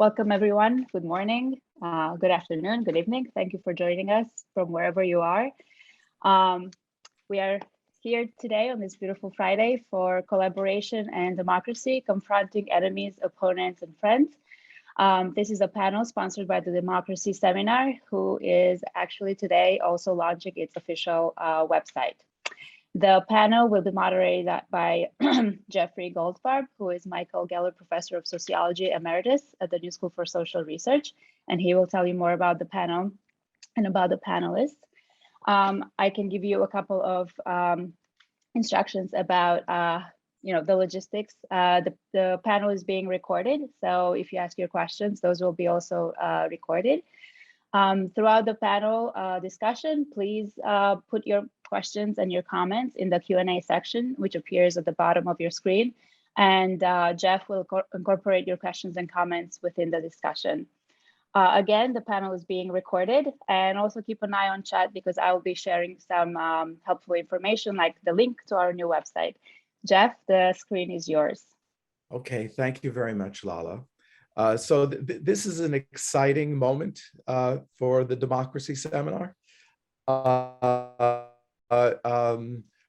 Welcome, everyone. Good morning, good afternoon, good evening. Thank you for joining us from wherever you are. We are here today on this beautiful Friday for Collaboration and Democracy, Confronting Enemies, Opponents, and Friends. This is a panel sponsored by the Democracy Seminar, who is actually today also launching its official website. The panel will be moderated by Jeffrey Goldfarb, who is Michael Geller Professor of Sociology Emeritus at the New School for Social Research, and he will tell you more about the panel and about the panelists. I can give you a couple of instructions about the logistics. The panel is being recorded, so if you ask your questions, those will be also recorded. Throughout the panel discussion, please put your questions and your comments in the Q&A section, which appears at the bottom of your screen. And Jeff will incorporate your questions and comments within the discussion. Again, the panel is being recorded, and also keep an eye on chat because I will be sharing some helpful information like the link to our new website. Jeff, the screen is yours. Okay, thank you very much, Lala. So this is an exciting moment for the Democracy Seminar.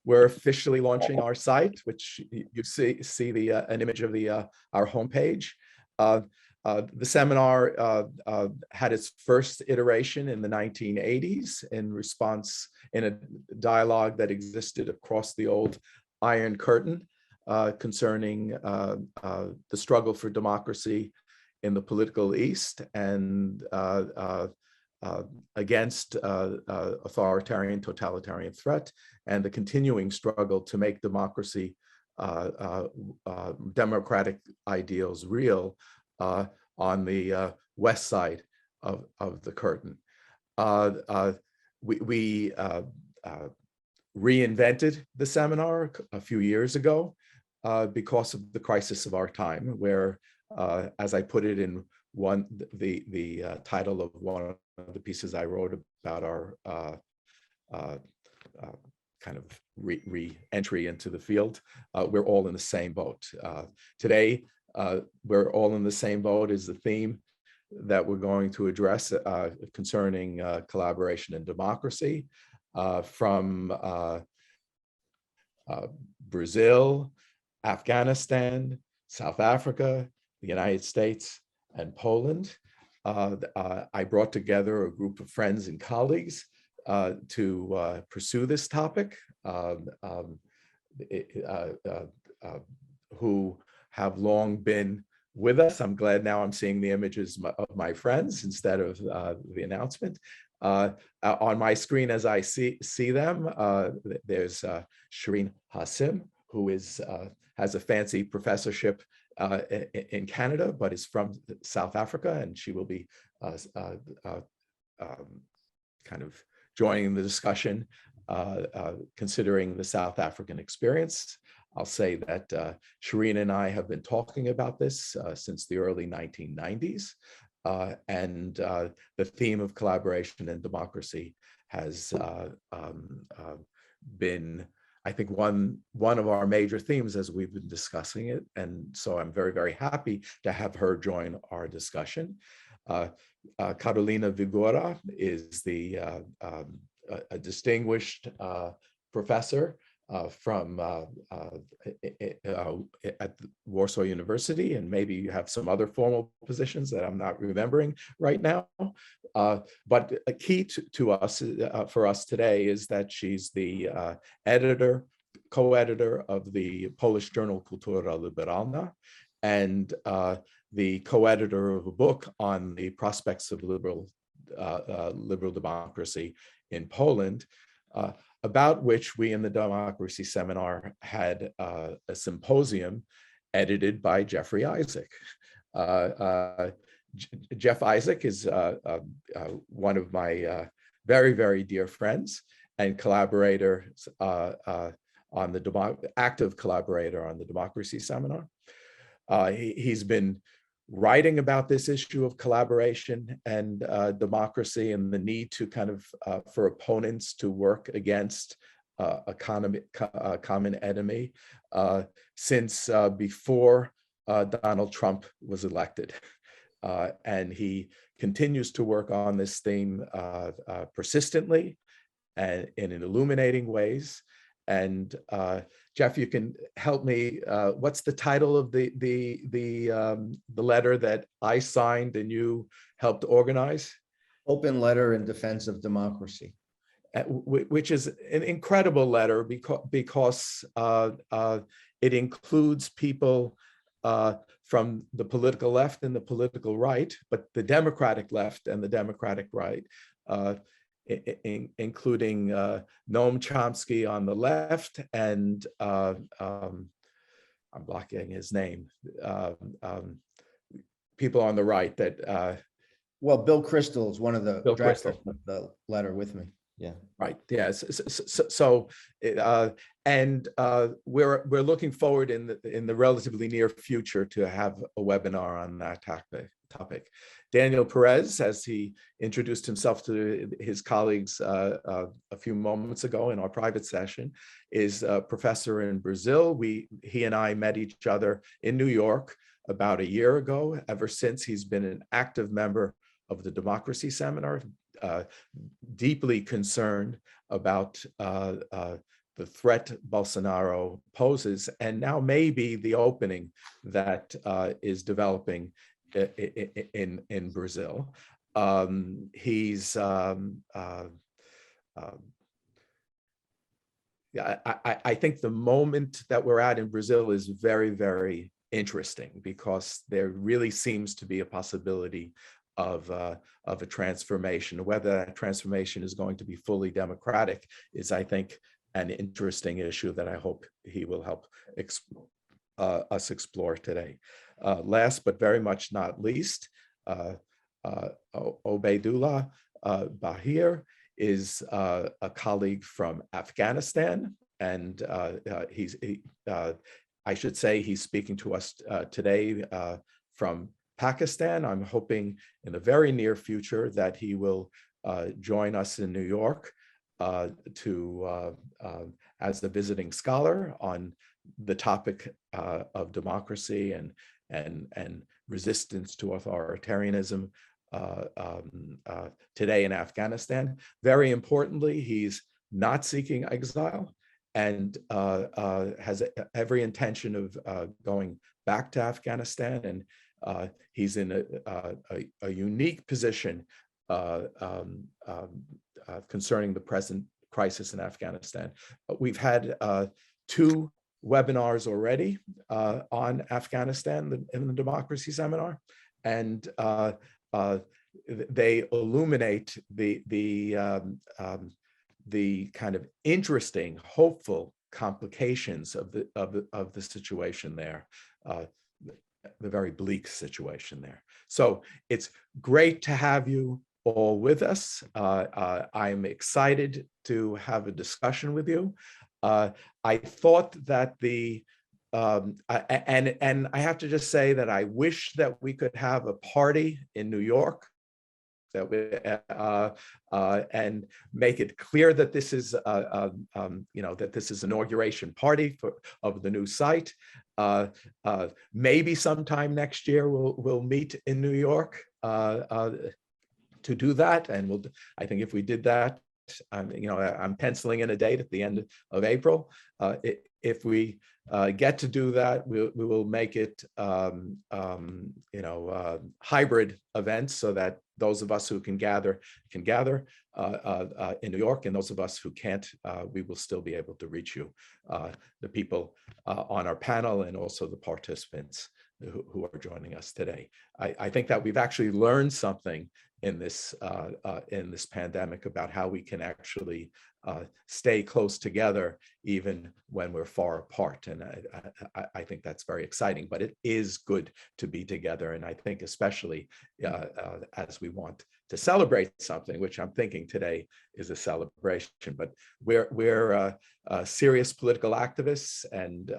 We're officially launching our site, which you see an image of our homepage. The seminar had its first iteration in the 1980s in a dialogue that existed across the old Iron Curtain concerning the struggle for democracy in the political East and against authoritarian, totalitarian threat, and the continuing struggle to make democracy, democratic ideals real on the west side of the curtain. We reinvented the seminar a few years ago because of the crisis of our time, where as I put it in the title of one of the pieces I wrote about our kind of re-entry into the field, we're all in the same boat. Today, we're all in the same boat is the theme that we're going to address concerning collaboration and democracy from Brazil, Afghanistan, South Africa, the United States, and Poland. I brought together a group of friends and colleagues to pursue this topic, who have long been with us. I'm glad now I'm seeing the images of my friends instead of the announcement. On my screen as I see them, there's Shireen Hassim, who has a fancy professorship in Canada, but is from South Africa, and she will be kind of joining the discussion considering the South African experience. I'll say that Shireen and I have been talking about this since the early 1990s, and the theme of collaboration and democracy has been, I think, one of our major themes as we've been discussing it. And so I'm very, very happy to have her join our discussion. Karolina Wigura is a distinguished professor from at Warsaw University, and maybe you have some other formal positions that I'm not remembering right now. But a key to us, for us today, is that she's the co-editor of the Polish journal Kultura Liberalna, and the co-editor of a book on the prospects of liberal democracy in Poland, about which we in the Democracy Seminar had a symposium edited by Jeffrey Isaac. Jeff Isaac is one of my very, very dear friends and collaborators on the active collaborator on the Democracy Seminar. He's been writing about this issue of collaboration and democracy and the need to kind of for opponents to work against a common enemy since before Donald Trump was elected. and he continues to work on this theme persistently and in illuminating ways. And Jeff, you can help me. What's the title of the letter that I signed and you helped organize? Open Letter in Defense of Democracy. Which is an incredible letter because it includes people from the political left and the political right, but the Democratic left and the Democratic right, including Noam Chomsky on the left and I'm blocking his name, people on the right that. Well, Bill Kristol is one of the drafters Kristol. of the letter with me. Yeah. Right. Yes. We're looking forward in the relatively near future to have a webinar on that topic. Daniel Perez, as he introduced himself to his colleagues a few moments ago in our private session, is a professor in Brazil. He and I met each other in New York about a year ago. Ever since, he's been an active member of the Democracy Seminar, deeply concerned about the threat Bolsonaro poses, and now maybe the opening that is developing in Brazil. I think the moment that we're at in Brazil is very, very interesting because there really seems to be a possibility of a transformation. Whether that transformation is going to be fully democratic is, I think, an interesting issue that I hope he will help us explore today. Last but very much not least, Obaidullah Baheer is a colleague from Afghanistan, and I should say he's speaking to us today from Pakistan. I'm hoping in the very near future that he will join us in New York as the visiting scholar on the topic of democracy and resistance to authoritarianism today in Afghanistan. Very importantly, he's not seeking exile and has every intention of going back to Afghanistan, and he's in a unique position concerning the present crisis in Afghanistan. We've had 2 webinars already on Afghanistan in the Democracy Seminar, and they illuminate the kind of interesting, hopeful complications of the situation there. The very bleak situation there. So it's great to have you all with us. I'm excited to have a discussion with you. I thought that and I have to just say that I wish that we could have a party in New York that we, and make it clear that this is that this is inauguration party of the new site. Maybe sometime next year we'll meet in New York to do that, and I think if we did that, I'm penciling in a date at the end of April. If we get to do that, we will make it hybrid events so that those of us who can gather in New York, and those of us who can't, we will still be able to reach you, the people on our panel and also the participants who are joining us today. I think that we've actually learned something in this pandemic about how we can actually stay close together even when we're far apart, and I think that's very exciting. But it is good to be together, and I think especially as we want to celebrate something, which I'm thinking today is a celebration. But we're serious political activists and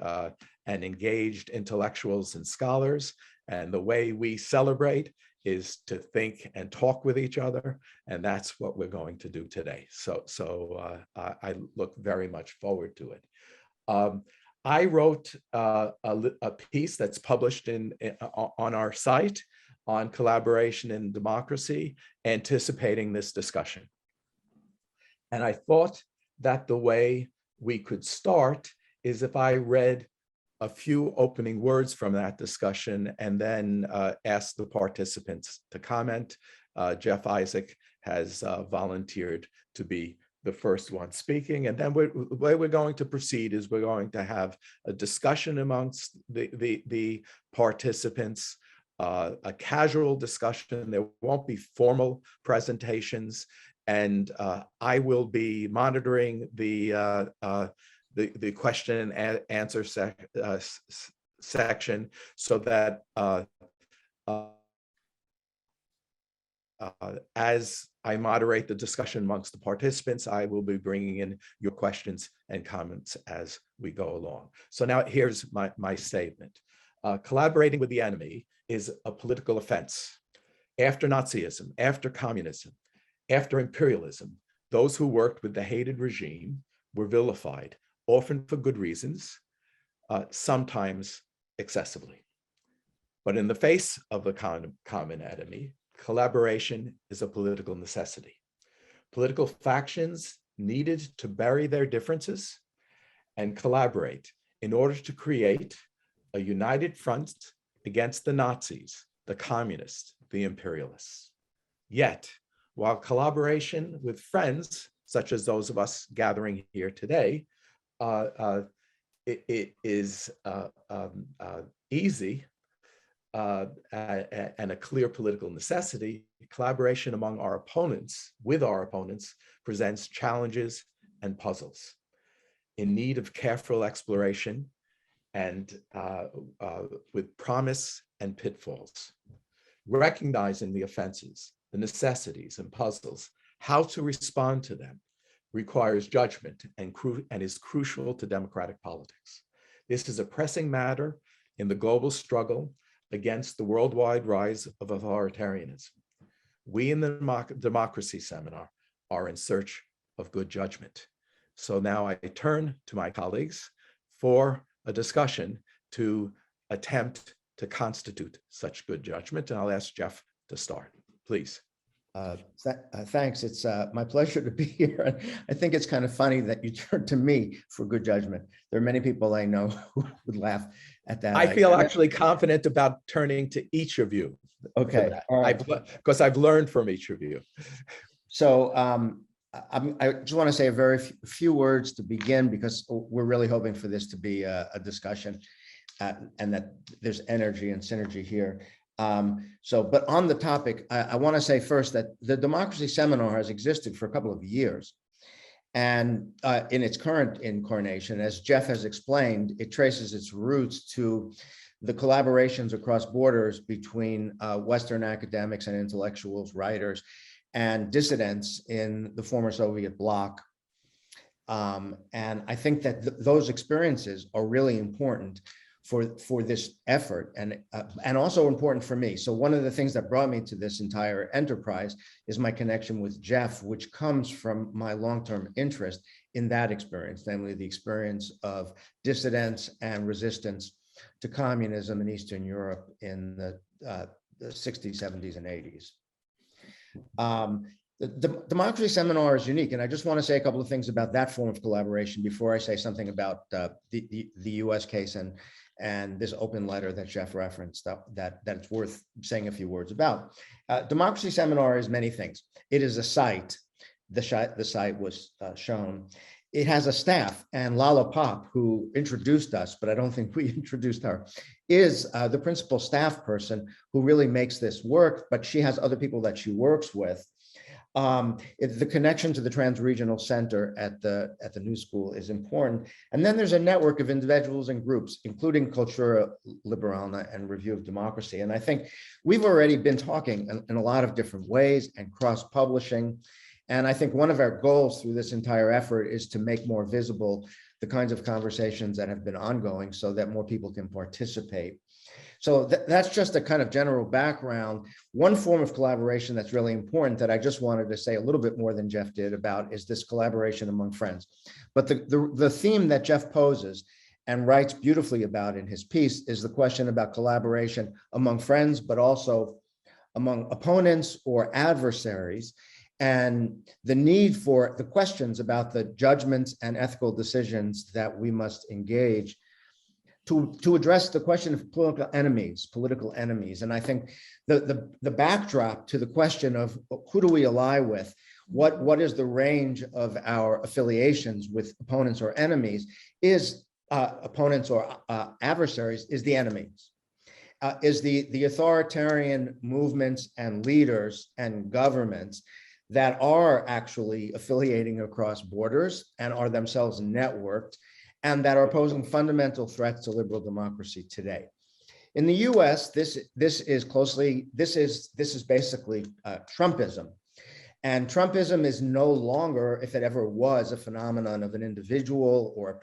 engaged intellectuals and scholars, and the way we celebrate is to think and talk with each other, and that's what we're going to do today. So I look very much forward to it. I wrote a piece that's published on our site on collaboration and democracy, anticipating this discussion. And I thought that the way we could start is if I read a few opening words from that discussion and then ask the participants to comment. Jeff Isaac has volunteered to be the first one speaking. And then the way we're going to proceed is we're going to have a discussion amongst the participants, a casual discussion. There won't be formal presentations. And I will be monitoring the question and answer section so that as I moderate the discussion amongst the participants, I will be bringing in your questions and comments as we go along. So now here's my statement. Collaborating with the enemy is a political offense. After Nazism, after communism, after imperialism, those who worked with the hated regime were vilified, often for good reasons, sometimes excessively. But in the face of the common enemy, collaboration is a political necessity. Political factions needed to bury their differences and collaborate in order to create a united front against the Nazis, the communists, the imperialists. Yet, while collaboration with friends, such as those of us gathering here today, it is easy and a clear political necessity, collaboration among our opponents, with our opponents, presents challenges and puzzles in need of careful exploration and with promise and pitfalls. Recognizing the offenses, the necessities and puzzles, how to respond to them requires judgment and is crucial to democratic politics. This is a pressing matter in the global struggle against the worldwide rise of authoritarianism. We in the Democracy Seminar are in search of good judgment. So now I turn to my colleagues for a discussion to attempt to constitute such good judgment. And I'll ask Jeff to start, please. Thanks. It's my pleasure to be here. I think it's kind of funny that you turned to me for good judgment. There are many people I know who would laugh at that. I feel actually confident about turning to each of you. Okay. Because I've learned from each of you. So I just want to say a very few words to begin, because we're really hoping for this to be a discussion and that there's energy and synergy here. But on the topic, I want to say first that the Democracy Seminar has existed for a couple of years. And in its current incarnation, as Jeff has explained, it traces its roots to the collaborations across borders between Western academics and intellectuals, writers, and dissidents in the former Soviet bloc. And I think that those experiences are really important for this effort and also important for me. So one of the things that brought me to this entire enterprise is my connection with Jeff, which comes from my long-term interest in that experience, namely the experience of dissidents and resistance to communism in Eastern Europe in the 60s, 70s, and 80s. The Democracy Seminar is unique, and I just want to say a couple of things about that form of collaboration before I say something about the US case and this open letter that Jeff referenced that it's worth saying a few words about. Democracy Seminar is many things. It is a site. The site was shown. It has a staff, and Lala Pop, who introduced us, but I don't think we introduced her, is the principal staff person who really makes this work, but she has other people that she works with. The connection to the Transregional Center at the New School is important. And then there's a network of individuals and groups, including Cultura Liberalna and Review of Democracy. And I think we've already been talking in a lot of different ways and cross-publishing. And I think one of our goals through this entire effort is to make more visible the kinds of conversations that have been ongoing so that more people can participate. So that's just a kind of general background. One form of collaboration that's really important that I just wanted to say a little bit more than Jeff did about is this collaboration among friends. But the theme that Jeff poses and writes beautifully about in his piece is the question about collaboration among friends, but also among opponents or adversaries, and the need for the questions about the judgments and ethical decisions that we must engage to address the question of political enemies. And I think the backdrop to the question of who do we ally with, what is the range of our affiliations with opponents or enemies, is opponents or adversaries, is the enemies. Is the authoritarian movements and leaders and governments that are actually affiliating across borders and are themselves networked, and that are posing fundamental threats to liberal democracy today. In the US, this is basically Trumpism. And Trumpism is no longer, if it ever was, a phenomenon of an individual or a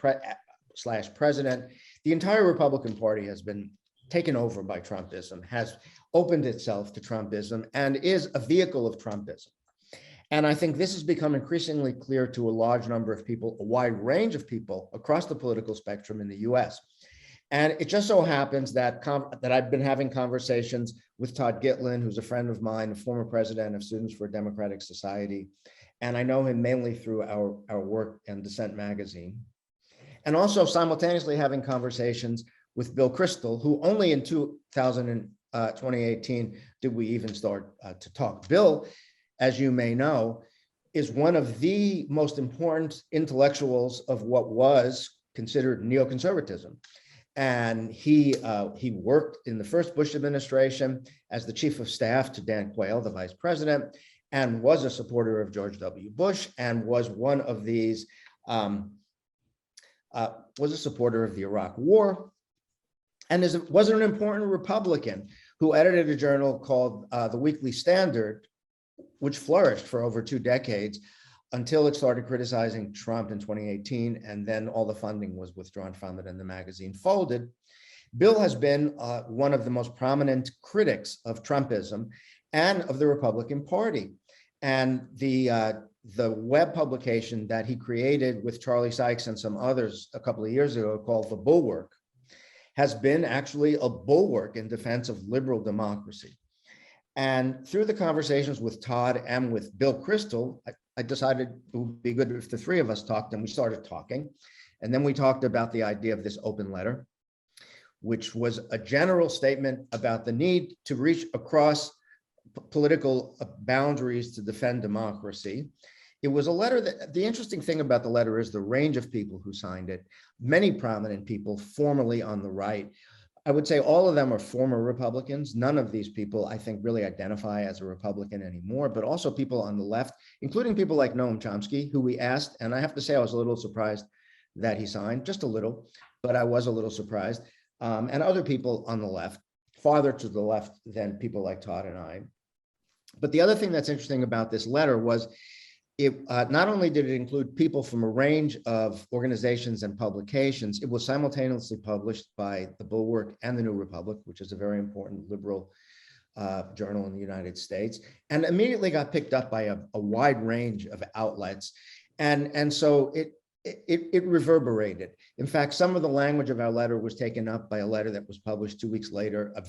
president. The entire Republican Party has been taken over by Trumpism, has opened itself to Trumpism, and is a vehicle of Trumpism. And I think this has become increasingly clear to a large number of people, a wide range of people across the political spectrum in the US. And it just so happens that I've been having conversations with Todd Gitlin, who's a friend of mine, a former president of Students for a Democratic Society. And I know him mainly through our work in Dissent magazine. And also simultaneously having conversations with Bill Kristol, who only in 2018 did we even start to talk. Bill, as you may know, is one of the most important intellectuals of what was considered neoconservatism. And he worked in the first Bush administration as the chief of staff to Dan Quayle, the vice president, and was a supporter of George W. Bush, and was one of these, was a supporter of the Iraq War, and was an important Republican who edited a journal called The Weekly Standard, which flourished for over 2 decades until it started criticizing Trump in 2018, and then all the funding was withdrawn from it and the magazine folded. Bill has been one of the most prominent critics of Trumpism and of the Republican Party. And the web publication that he created with Charlie Sykes and some others a couple of years ago called The Bulwark has been actually a bulwark in defense of liberal democracy. And through the conversations with Todd and with Bill Kristol, I decided it would be good if the three of us talked, and we started talking. And then we talked about the idea of this open letter, which was a general statement about the need to reach across political boundaries to defend democracy. It was a letter that, the interesting thing about the letter is the range of people who signed it, many prominent people formerly on the right. I would say all of them are former Republicans. None of these people, I think, really identify as a Republican anymore, but also people on the left, including people like Noam Chomsky, who we asked, and I have to say I was a little surprised that he signed, just a little, but I was a little surprised, and other people on the left, farther to the left than people like Todd and I. But the other thing that's interesting about this letter was it not only did it include people from a range of organizations and publications, it was simultaneously published by The Bulwark and The New Republic, which is a very important liberal journal in the United States, and immediately got picked up by a wide range of outlets. And so it reverberated. In fact, some of the language of our letter was taken up by a letter that was published 2 weeks later, a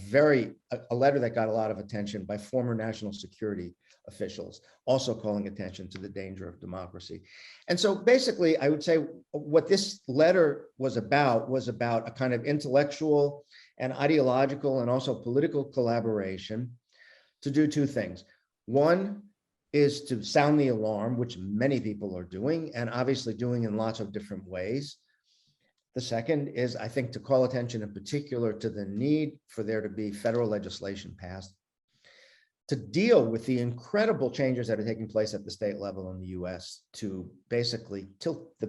letter that got a lot of attention by former national security officials, also calling attention to the danger of democracy. And so basically, I would say what this letter was about a kind of intellectual and ideological and also political collaboration to do 2 things. One is to sound the alarm, which many people are doing, and obviously doing in lots of different ways. The second is, I think, to call attention in particular to the need for there to be federal legislation passed to deal with the incredible changes that are taking place at the state level in the US to basically tilt the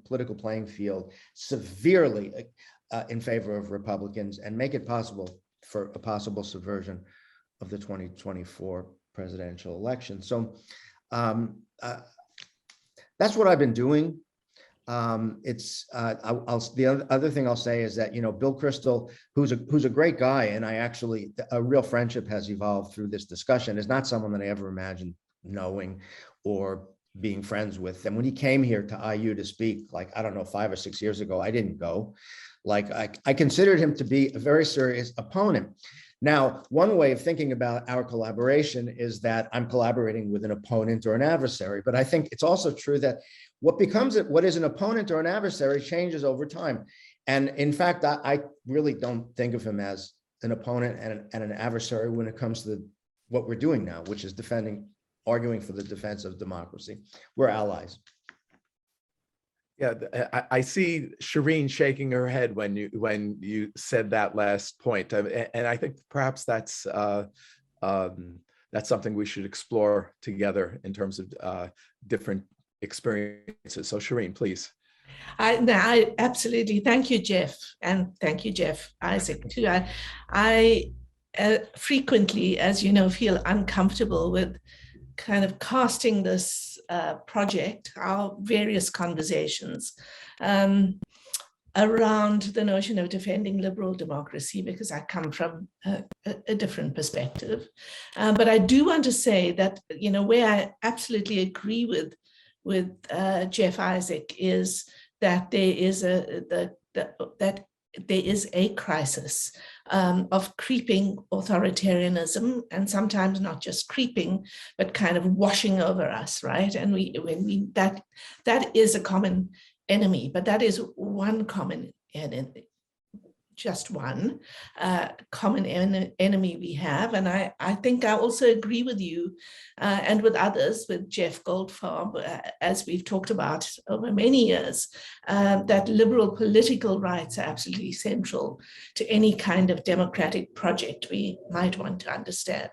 political playing field severely in favor of Republicans and make it possible for a possible subversion of the 2024 presidential election. So that's what I've been doing. The other thing I'll say is that, Bill Kristol, who's a great guy, and a real friendship has evolved through this discussion, is not someone that I ever imagined knowing or being friends with. And when he came here to IU to speak, 5 or 6 years ago, I didn't go. I considered him to be a very serious opponent. Now, one way of thinking about our collaboration is that I'm collaborating with an opponent or an adversary, but I think it's also true that what is an opponent or an adversary changes over time. And in fact, I really don't think of him as an opponent and an adversary when it comes to what we're doing now, which is arguing for the defense of democracy. We're allies. Yeah, I see Shireen shaking her head when you said that last point, and I think perhaps that's something we should explore together in terms of different experiences. So Shireen, please. I absolutely, thank you, Jeff, and thank you, Jeff Isaac too. I frequently, as you know, feel uncomfortable with kind of casting this project, our various conversations around the notion of defending liberal democracy, because I come from a different perspective. But I do want to say that, you know, where I absolutely agree with Jeff Isaac is that there is a crisis of creeping authoritarianism, and sometimes not just creeping, but kind of washing over us, right? And that is a common enemy, but that is one common enemy, just one common enemy we have. And I think I also agree with you and with others, with Jeff Goldfarb, as we've talked about over many years, that liberal political rights are absolutely central to any kind of democratic project we might want to understand.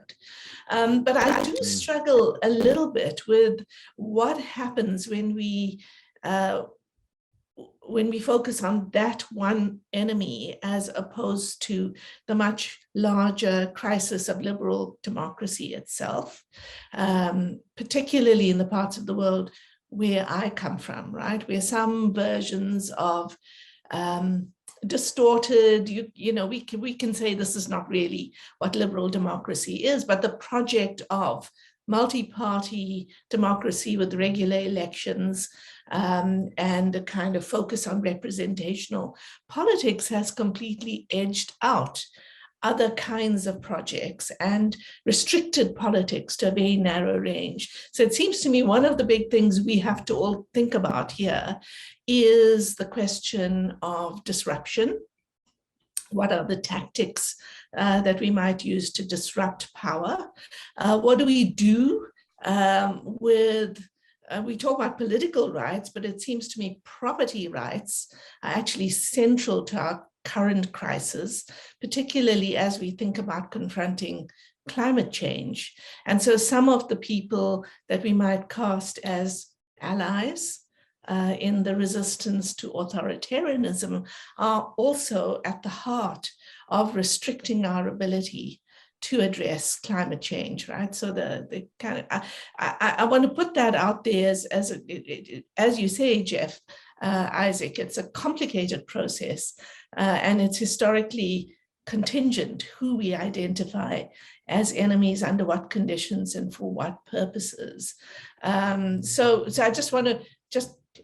But I do struggle a little bit with what happens when we focus on that one enemy as opposed to the much larger crisis of liberal democracy itself, particularly in the parts of the world where I come from, right? Where some versions of distorted, you know, we can say this is not really what liberal democracy is, but the project of multi-party democracy with regular elections and a kind of focus on representational politics has completely edged out other kinds of projects and restricted politics to a very narrow range. So it seems to me one of the big things we have to all think about here is the question of disruption. What are the tactics that we might use to disrupt power? What do we do we talk about political rights, but it seems to me property rights are actually central to our current crisis, particularly as we think about confronting climate change. And so some of the people that we might cast as allies in the resistance to authoritarianism are also at the heart of restricting our ability to address climate change, right? So the kind of, I want to put that out there as you say, Jeff Isaac, it's a complicated process and it's historically contingent who we identify as enemies, under what conditions and for what purposes. So I just want to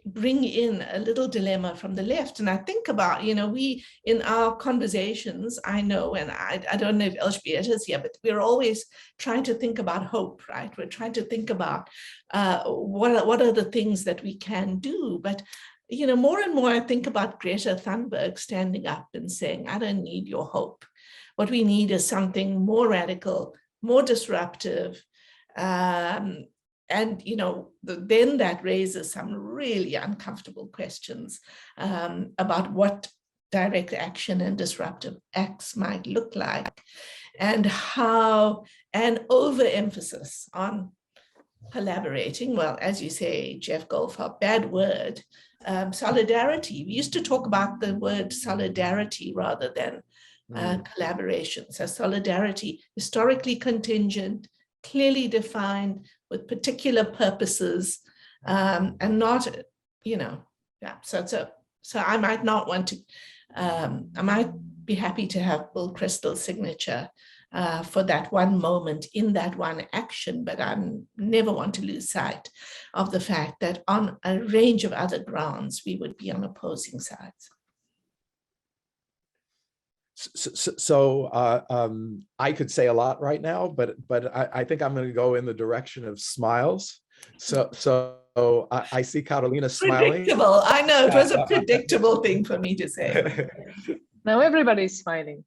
bring in a little dilemma from the left. And I think about, you know, we, in our conversations, I know, and I don't know if Elżbieta is here, but we're always trying to think about hope, right? We're trying to think about what are the things that we can do. But, you know, more and more I think about Greta Thunberg standing up and saying, I don't need your hope. What we need is something more radical, more disruptive, and, you know, then that raises some really uncomfortable questions about what direct action and disruptive acts might look like, and how an overemphasis on collaborating, well, as you say, Jeff Goldfarb, bad word, solidarity. We used to talk about the word solidarity rather than collaboration. So solidarity, historically contingent, clearly defined with particular purposes, and not, you know, yeah. So I might not want to, I might be happy to have Bill Kristol's signature for that one moment in that one action, but I never want to lose sight of the fact that on a range of other grounds, we would be on opposing sides. I could say a lot right now, but I think I'm going to go in the direction of smiles. So I see Karolina smiling. Predictable. I know it was a predictable thing for me to say. Now everybody's smiling.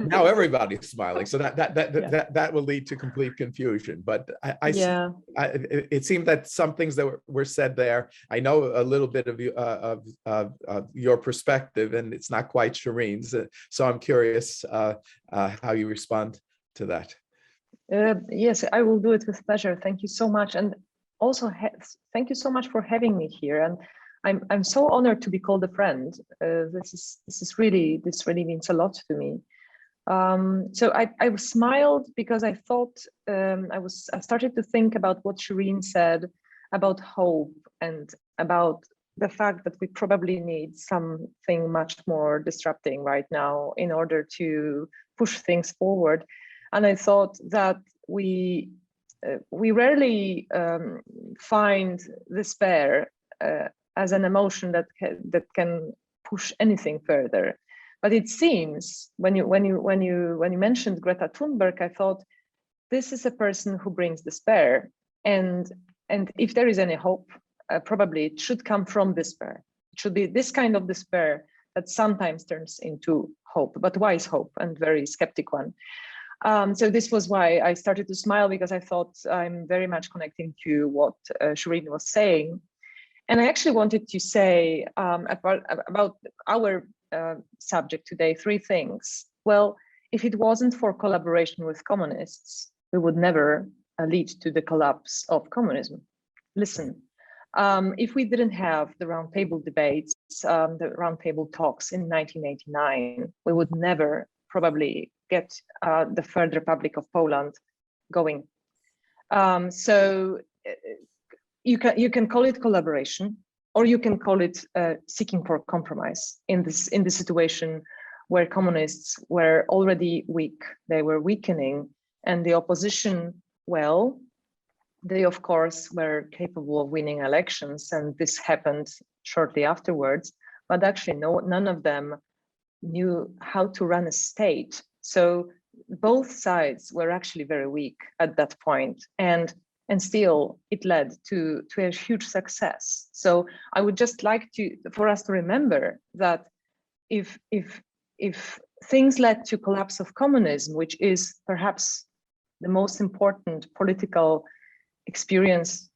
Now everybody's smiling, so that will lead to complete confusion. But it seemed that some things that were said there. I know a little bit of your perspective, and it's not quite Shireen's. So I'm curious how you respond to that. Yes, I will do it with pleasure. Thank you so much, and also thank you so much for having me here. And I'm so honored to be called a friend. This really means a lot to me. So I smiled because I thought I started to think about what Shireen said about hope and about the fact that we probably need something much more disrupting right now in order to push things forward. And I thought that we rarely find despair as an emotion that can push anything further. But it seems when you mentioned Greta Thunberg, I thought this is a person who brings despair, and if there is any hope, probably it should come from despair. It should be this kind of despair that sometimes turns into hope, but wise hope and very skeptic one. So this was why I started to smile, because I thought I'm very much connecting to what Shireen was saying. And I actually wanted to say about our subject today, three things. Well, if it wasn't for collaboration with communists, we would never lead to the collapse of communism. Listen, if we didn't have the roundtable debates, the roundtable talks in 1989, we would never probably get the Third Republic of Poland going. So you can call it collaboration, or you can call it seeking for compromise in this situation where communists were already weak. They were weakening, and the opposition, well, they of course were capable of winning elections, and this happened shortly afterwards. But actually, none of them knew how to run a state. So both sides were actually very weak at that point, and still it led to a huge success. So I would just like for us to remember that if things led to collapse of communism, which is perhaps the most important political experience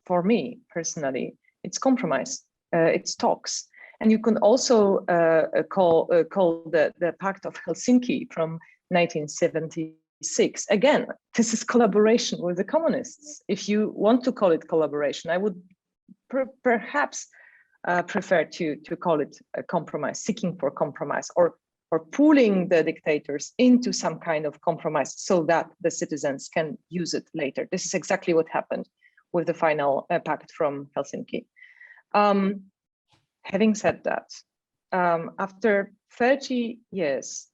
for me personally, it's compromise, it's talks. And you can also call the Pact of Helsinki from 1976. Again, this is collaboration with the communists. If you want to call it collaboration, I would perhaps prefer to call it a compromise, seeking for compromise, or pulling the dictators into some kind of compromise so that the citizens can use it later. This is exactly what happened with the final pact from Helsinki. Having said that, after 30 years,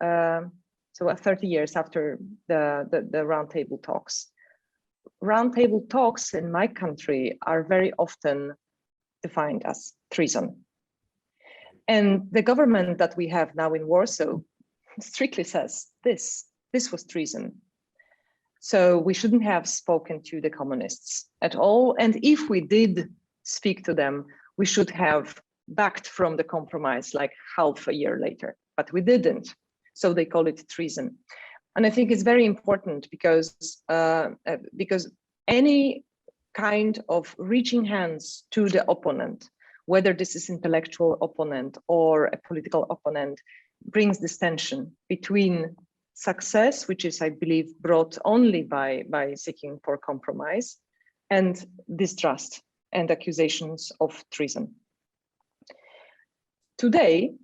so 30 years after the roundtable talks in my country are very often defined as treason. And the government that we have now in Warsaw strictly says this was treason. So we shouldn't have spoken to the communists at all. And if we did speak to them, we should have backed from the compromise like half a year later, but we didn't. So they call it treason. And I think it's very important because any kind of reaching hands to the opponent, whether this is intellectual opponent or a political opponent, brings this tension between success, which is, I believe, brought only by seeking for compromise, and distrust and accusations of treason. Today,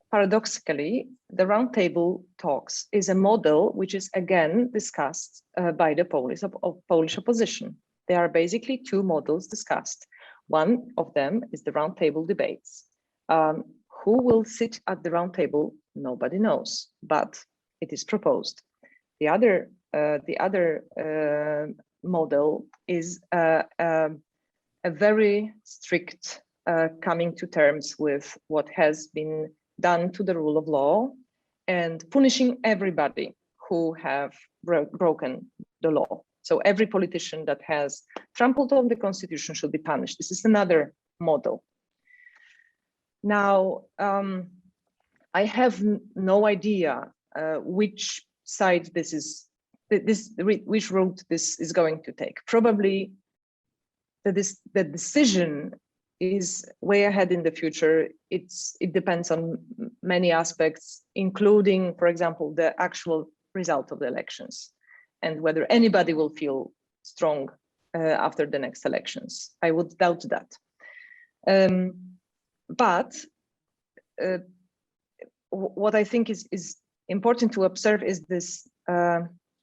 paradoxically, the roundtable talks is a model which is again discussed by the Polish opposition. There are basically two models discussed. One of them is the roundtable debates. Who will sit at the roundtable? Nobody knows, but it is proposed. The other model is a very strict coming to terms with what has been done to the rule of law and punishing everybody who have broken the law. So every politician that has trampled on the constitution should be punished. This is another model. Now, I have no idea which side which route this is going to take. Probably the decision is way ahead in the future. It depends on many aspects, including, for example, the actual result of the elections and whether anybody will feel strong after the next elections. I would doubt that. But what I think is important to observe is this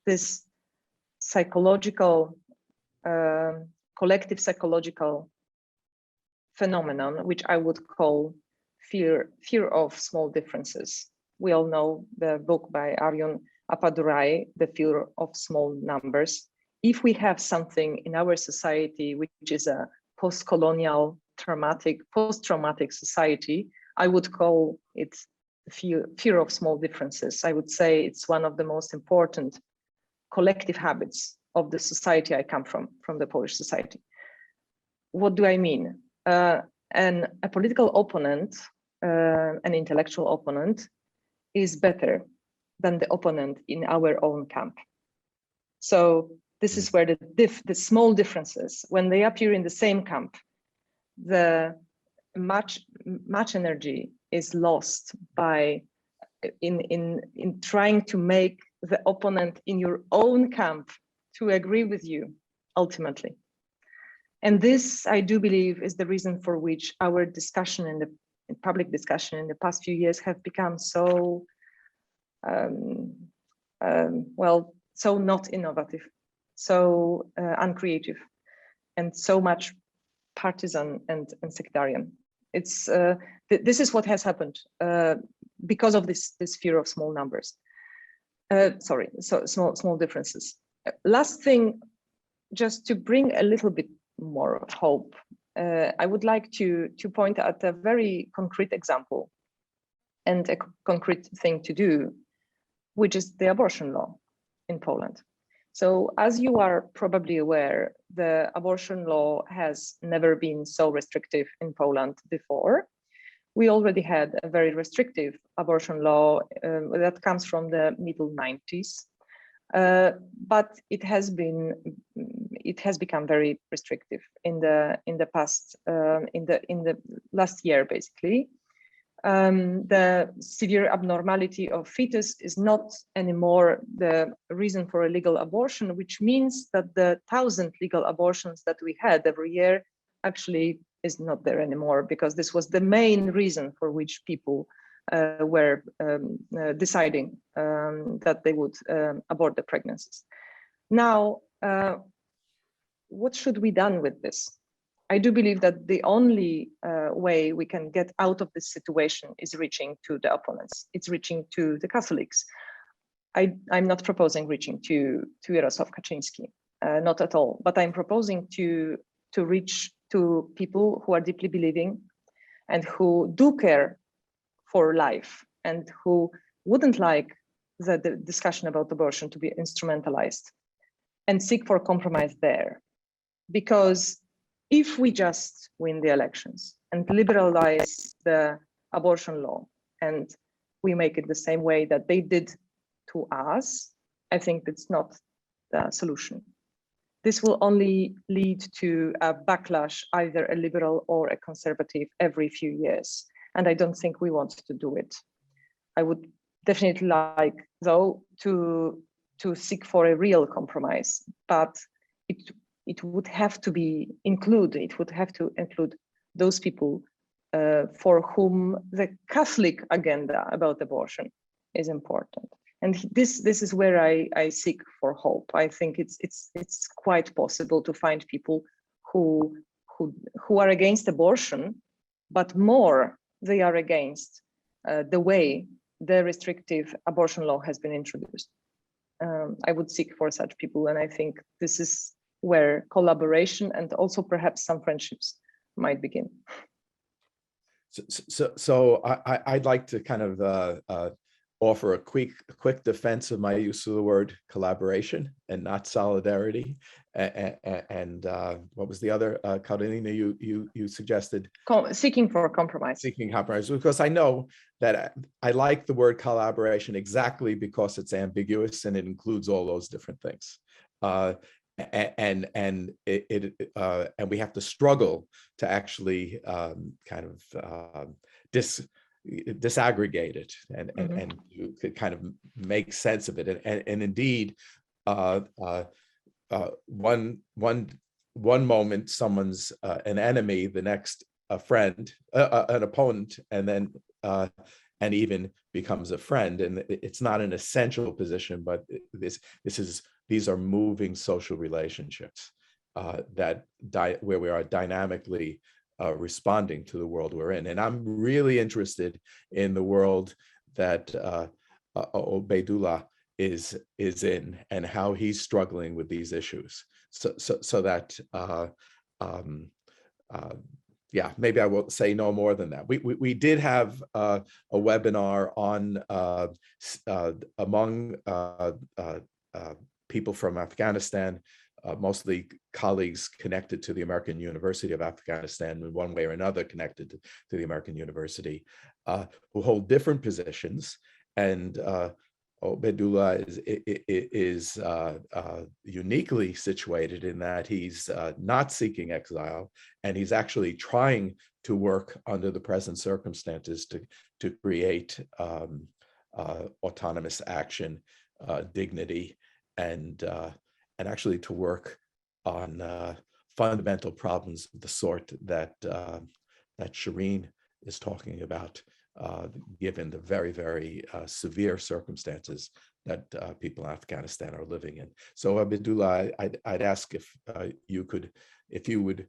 this psychological, collective psychological phenomenon, which I would call fear of small differences. We all know the book by Arjun Appadurai, The Fear of Small Numbers. If we have something in our society which is a post-colonial, post-traumatic society, I would call it fear of small differences. I would say it's one of the most important collective habits of the society I come from the Polish society. What do I mean? A political opponent, an intellectual opponent, is better than the opponent in our own camp. So this is where the small differences, when they appear in the same camp, the much energy is lost by in trying to make the opponent in your own camp to agree with you ultimately. And this, I do believe, is the reason for which our discussion in public discussion in the past few years have become so well, so not innovative, so uncreative, and so much partisan and sectarian. It's this is what has happened because of this fear of small numbers. So small differences. Last thing, just to bring a little bit more hope, I would like to point at a very concrete example and a concrete thing to do, which is the abortion law in Poland. So as you are probably aware, the abortion law has never been so restrictive in Poland before. We already had a very restrictive abortion law that comes from the middle 90s, but it has become very restrictive in the past in the last year basically. The severe abnormality of fetus is not anymore the reason for a legal abortion, which means that the 1,000 legal abortions that we had every year actually is not there anymore, because this was the main reason for which people were deciding that they would abort the pregnancies. Now, what should be done with this? I do believe that the only way we can get out of this situation is reaching to the opponents. It's reaching to the Catholics. I'm not proposing reaching to Jarosław Kaczyński, not at all. But I'm proposing to reach to people who are deeply believing and who do care for life and who wouldn't like the discussion about abortion to be instrumentalized, and seek for compromise there. Because if we just win the elections and liberalize the abortion law and we make it the same way that they did to us, I think that's not the solution. This will only lead to a backlash, either a liberal or a conservative, every few years. And I don't think we want to do it. I would definitely like, though, to seek for a real compromise, but it would have to include those people for whom the Catholic agenda about abortion is important. And this is where I seek for hope. I think it's quite possible to find people who are against abortion, but more they are against the way the restrictive abortion law has been introduced. I would seek for such people, and I think this is where collaboration and also perhaps some friendships might begin. So I'd like to kind of offer a quick defense of my use of the word collaboration and not solidarity. And what was the other, Karolina, you suggested? Seeking for compromise. Seeking compromise, because I know that I like the word collaboration exactly because it's ambiguous and it includes all those different things. And we have to struggle to actually kind of disaggregate it and you could kind of make sense of it. And indeed, one moment someone's an enemy, the next a friend, an opponent, and then and even becomes a friend. And it's not an essential position, but these are moving social relationships where we are dynamically responding to the world we're in. And I'm really interested in the world that Obaidullah is in and how he's struggling with these issues. So that yeah, maybe I will say no more than that. We did have a webinar on among people from Afghanistan, mostly colleagues connected to the American University of Afghanistan in one way or another connected to the American University, who hold different positions. And Obaidullah is uniquely situated in that he's not seeking exile, and he's actually trying to work under the present circumstances to create autonomous action, dignity, and actually to work on fundamental problems of the sort that Shireen is talking about, given the very, very severe circumstances that people in Afghanistan are living in. So Obaidullah, I'd ask if you would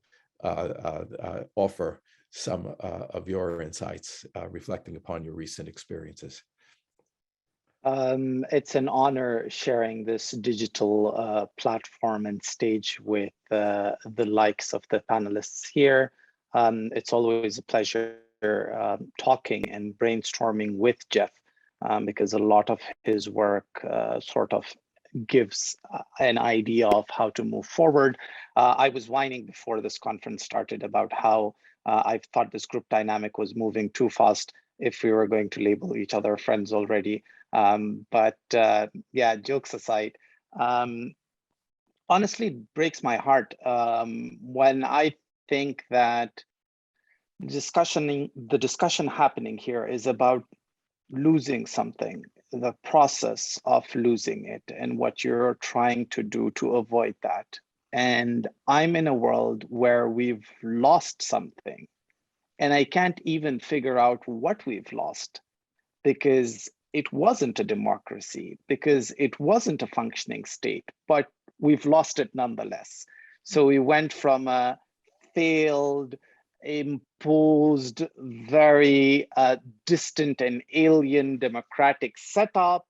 offer some of your insights reflecting upon your recent experiences. It's an honor sharing this digital platform and stage with the likes of the panelists here. It's always a pleasure talking and brainstorming with Jeff because a lot of his work sort of gives an idea of how to move forward. I was whining before this conference started about how I thought this group dynamic was moving too fast if we were going to label each other friends already. But yeah, jokes aside, honestly, it breaks my heart when I think that the discussion happening here is about losing something, the process of losing it, and what you're trying to do to avoid that. And I'm in a world where we've lost something, and I can't even figure out what we've lost, because it wasn't a democracy, because it wasn't a functioning state, but we've lost it nonetheless. So we went from a failed, imposed, very distant and alien democratic setup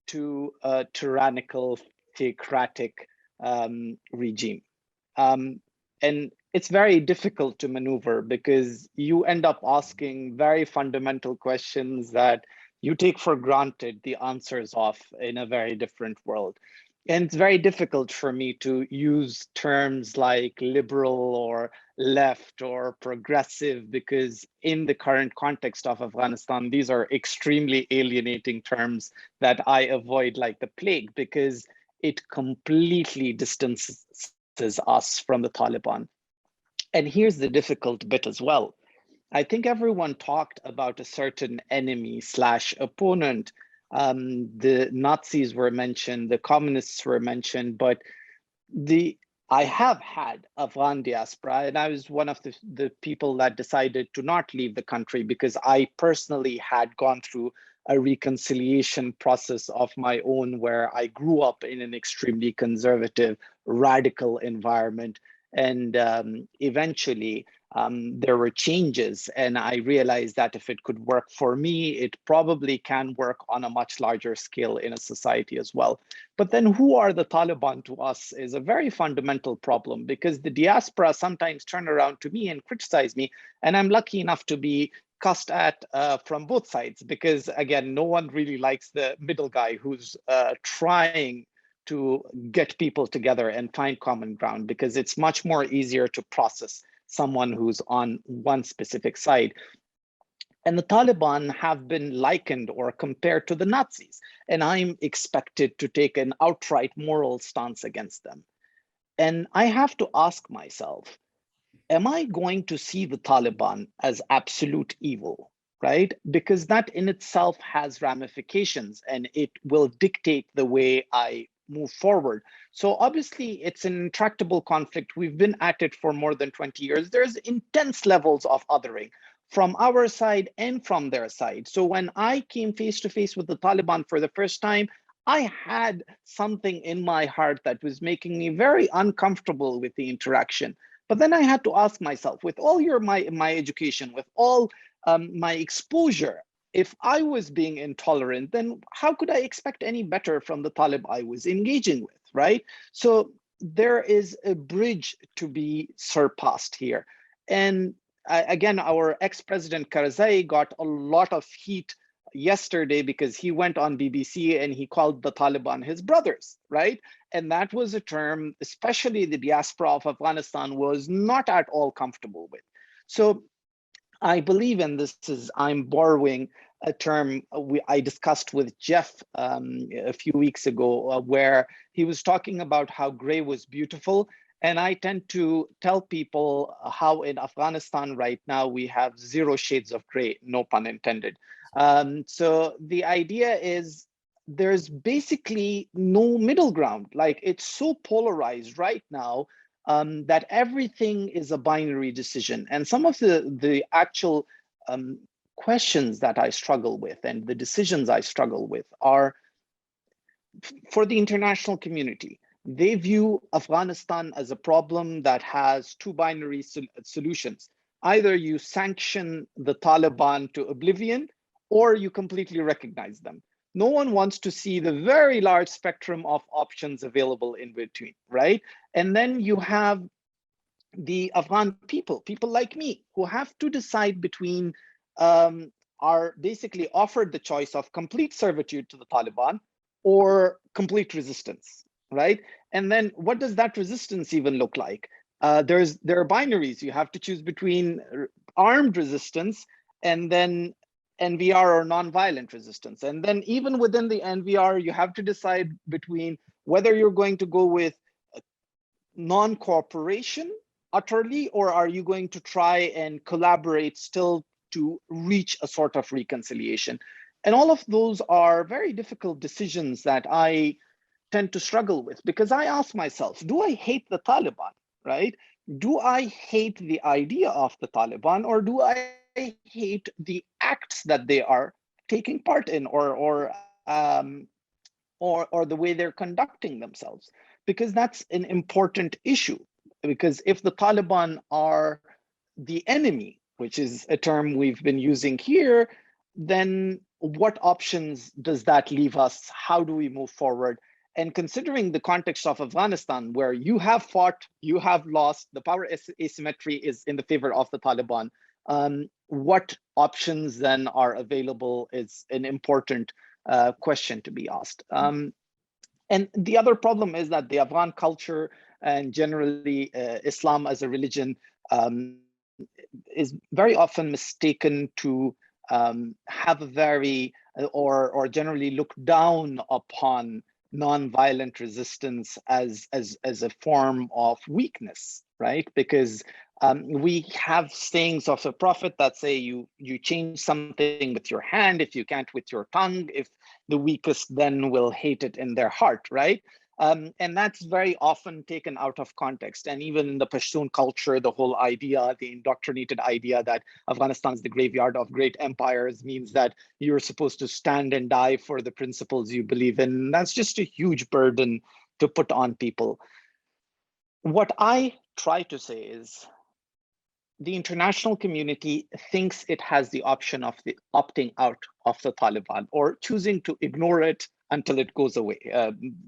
to a tyrannical, theocratic regime. And it's very difficult to maneuver because you end up asking very fundamental questions that you take for granted the answers of in a very different world. And it's very difficult for me to use terms like liberal or left or progressive, because in the current context of Afghanistan, these are extremely alienating terms that I avoid like the plague, because it completely distances us from the Taliban. And here's the difficult bit as well. I think everyone talked about a certain enemy / opponent. The Nazis were mentioned, the communists were mentioned, but I have had Afghan diaspora, and I was one of the people that decided to not leave the country because I personally had gone through a reconciliation process of my own where I grew up in an extremely conservative, radical environment. And eventually there were changes, and I realized that if it could work for me, it probably can work on a much larger scale in a society as well. But then who are the Taliban to us is a very fundamental problem, because the diaspora sometimes turn around to me and criticize me, and I'm lucky enough to be cussed at from both sides, because again, no one really likes the middle guy who's trying to get people together and find common ground, because it's much more easier to process someone who's on one specific side. And the Taliban have been likened or compared to the Nazis, and I'm expected to take an outright moral stance against them. And I have to ask myself, am I going to see the Taliban as absolute evil, right? Because that in itself has ramifications, and it will dictate the way I move forward. So obviously it's an intractable conflict. We've been at it for more than 20 years. There's intense levels of othering from our side and from their side. So when I came face to face with the Taliban for the first time, I had something in my heart that was making me very uncomfortable with the interaction. But then I had to ask myself, with all my education, with all my exposure, if I was being intolerant, then how could I expect any better from the Talib I was engaging with, right? So there is a bridge to be surpassed here. And again, our ex-president Karzai got a lot of heat yesterday because he went on BBC and he called the Taliban his brothers, right? And that was a term, especially the diaspora of Afghanistan was not at all comfortable with. So I believe, and this is, I'm borrowing a term I discussed with Jeff a few weeks ago, where he was talking about how gray was beautiful. And I tend to tell people how in Afghanistan right now, we have 0 shades of gray, no pun intended. So the idea is there's basically no middle ground. Like, it's so polarized right now that everything is a binary decision. And some of the actual questions that I struggle with and the decisions I struggle with are for the international community. They view Afghanistan as a problem that has 2 binary solutions. Either you sanction the Taliban to oblivion, or you completely recognize them. No one wants to see the very large spectrum of options available in between, right? And then you have the Afghan people like me, who have to decide between, are basically offered the choice of complete servitude to the Taliban or complete resistance, right? And then what does that resistance even look like? There are binaries. You have to choose between armed resistance and then NVR or nonviolent resistance. And then even within the NVR, you have to decide between whether you're going to go with non-cooperation utterly, or are you going to try and collaborate still to reach a sort of reconciliation? And all of those are very difficult decisions that I tend to struggle with, because I ask myself, do I hate the Taliban, right? Do I hate the idea of the Taliban, or do I hate the acts that they are taking part in, or the way they're conducting themselves? Because that's an important issue. Because if the Taliban are the enemy, which is a term we've been using here, then what options does that leave us? How do we move forward? And considering the context of Afghanistan, where you have fought, you have lost, the power asymmetry is in the favor of the Taliban, what options then are available is an important question to be asked. And the other problem is that the Afghan culture and generally Islam as a religion is very often mistaken to have a very, or generally look down upon non-violent resistance as a form of weakness, right? Because we have sayings of the Prophet that say you change something with your hand if you can't with your tongue, if the weakest then will hate it in their heart, right? And that's very often taken out of context. And even in the Pashtun culture, the whole idea, the indoctrinated idea that Afghanistan is the graveyard of great empires means that you're supposed to stand and die for the principles you believe in. That's just a huge burden to put on people. What I try to say is the international community thinks it has the option of the opting out of the Taliban or choosing to ignore it until it goes away,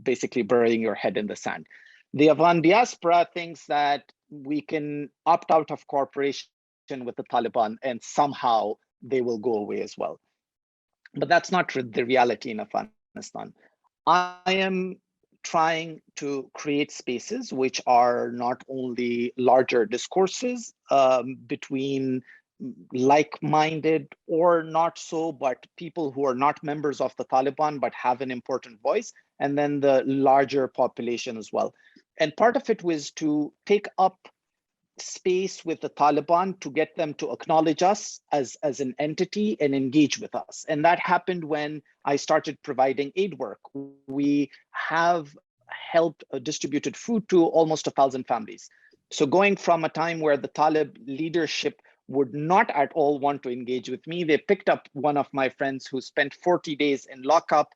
basically burying your head in the sand. The Afghan diaspora thinks that we can opt out of cooperation with the Taliban and somehow they will go away as well. But that's not the reality in Afghanistan. I am trying to create spaces which are not only larger discourses between like-minded or not so, but people who are not members of the Taliban but have an important voice, and then the larger population as well. And part of it was to take up space with the Taliban to get them to acknowledge us as an entity and engage with us. And that happened when I started providing aid work. We have helped distributed food to almost 1,000 families. So going from a time where the Talib leadership would not at all want to engage with me, they picked up one of my friends who spent 40 days in lockup.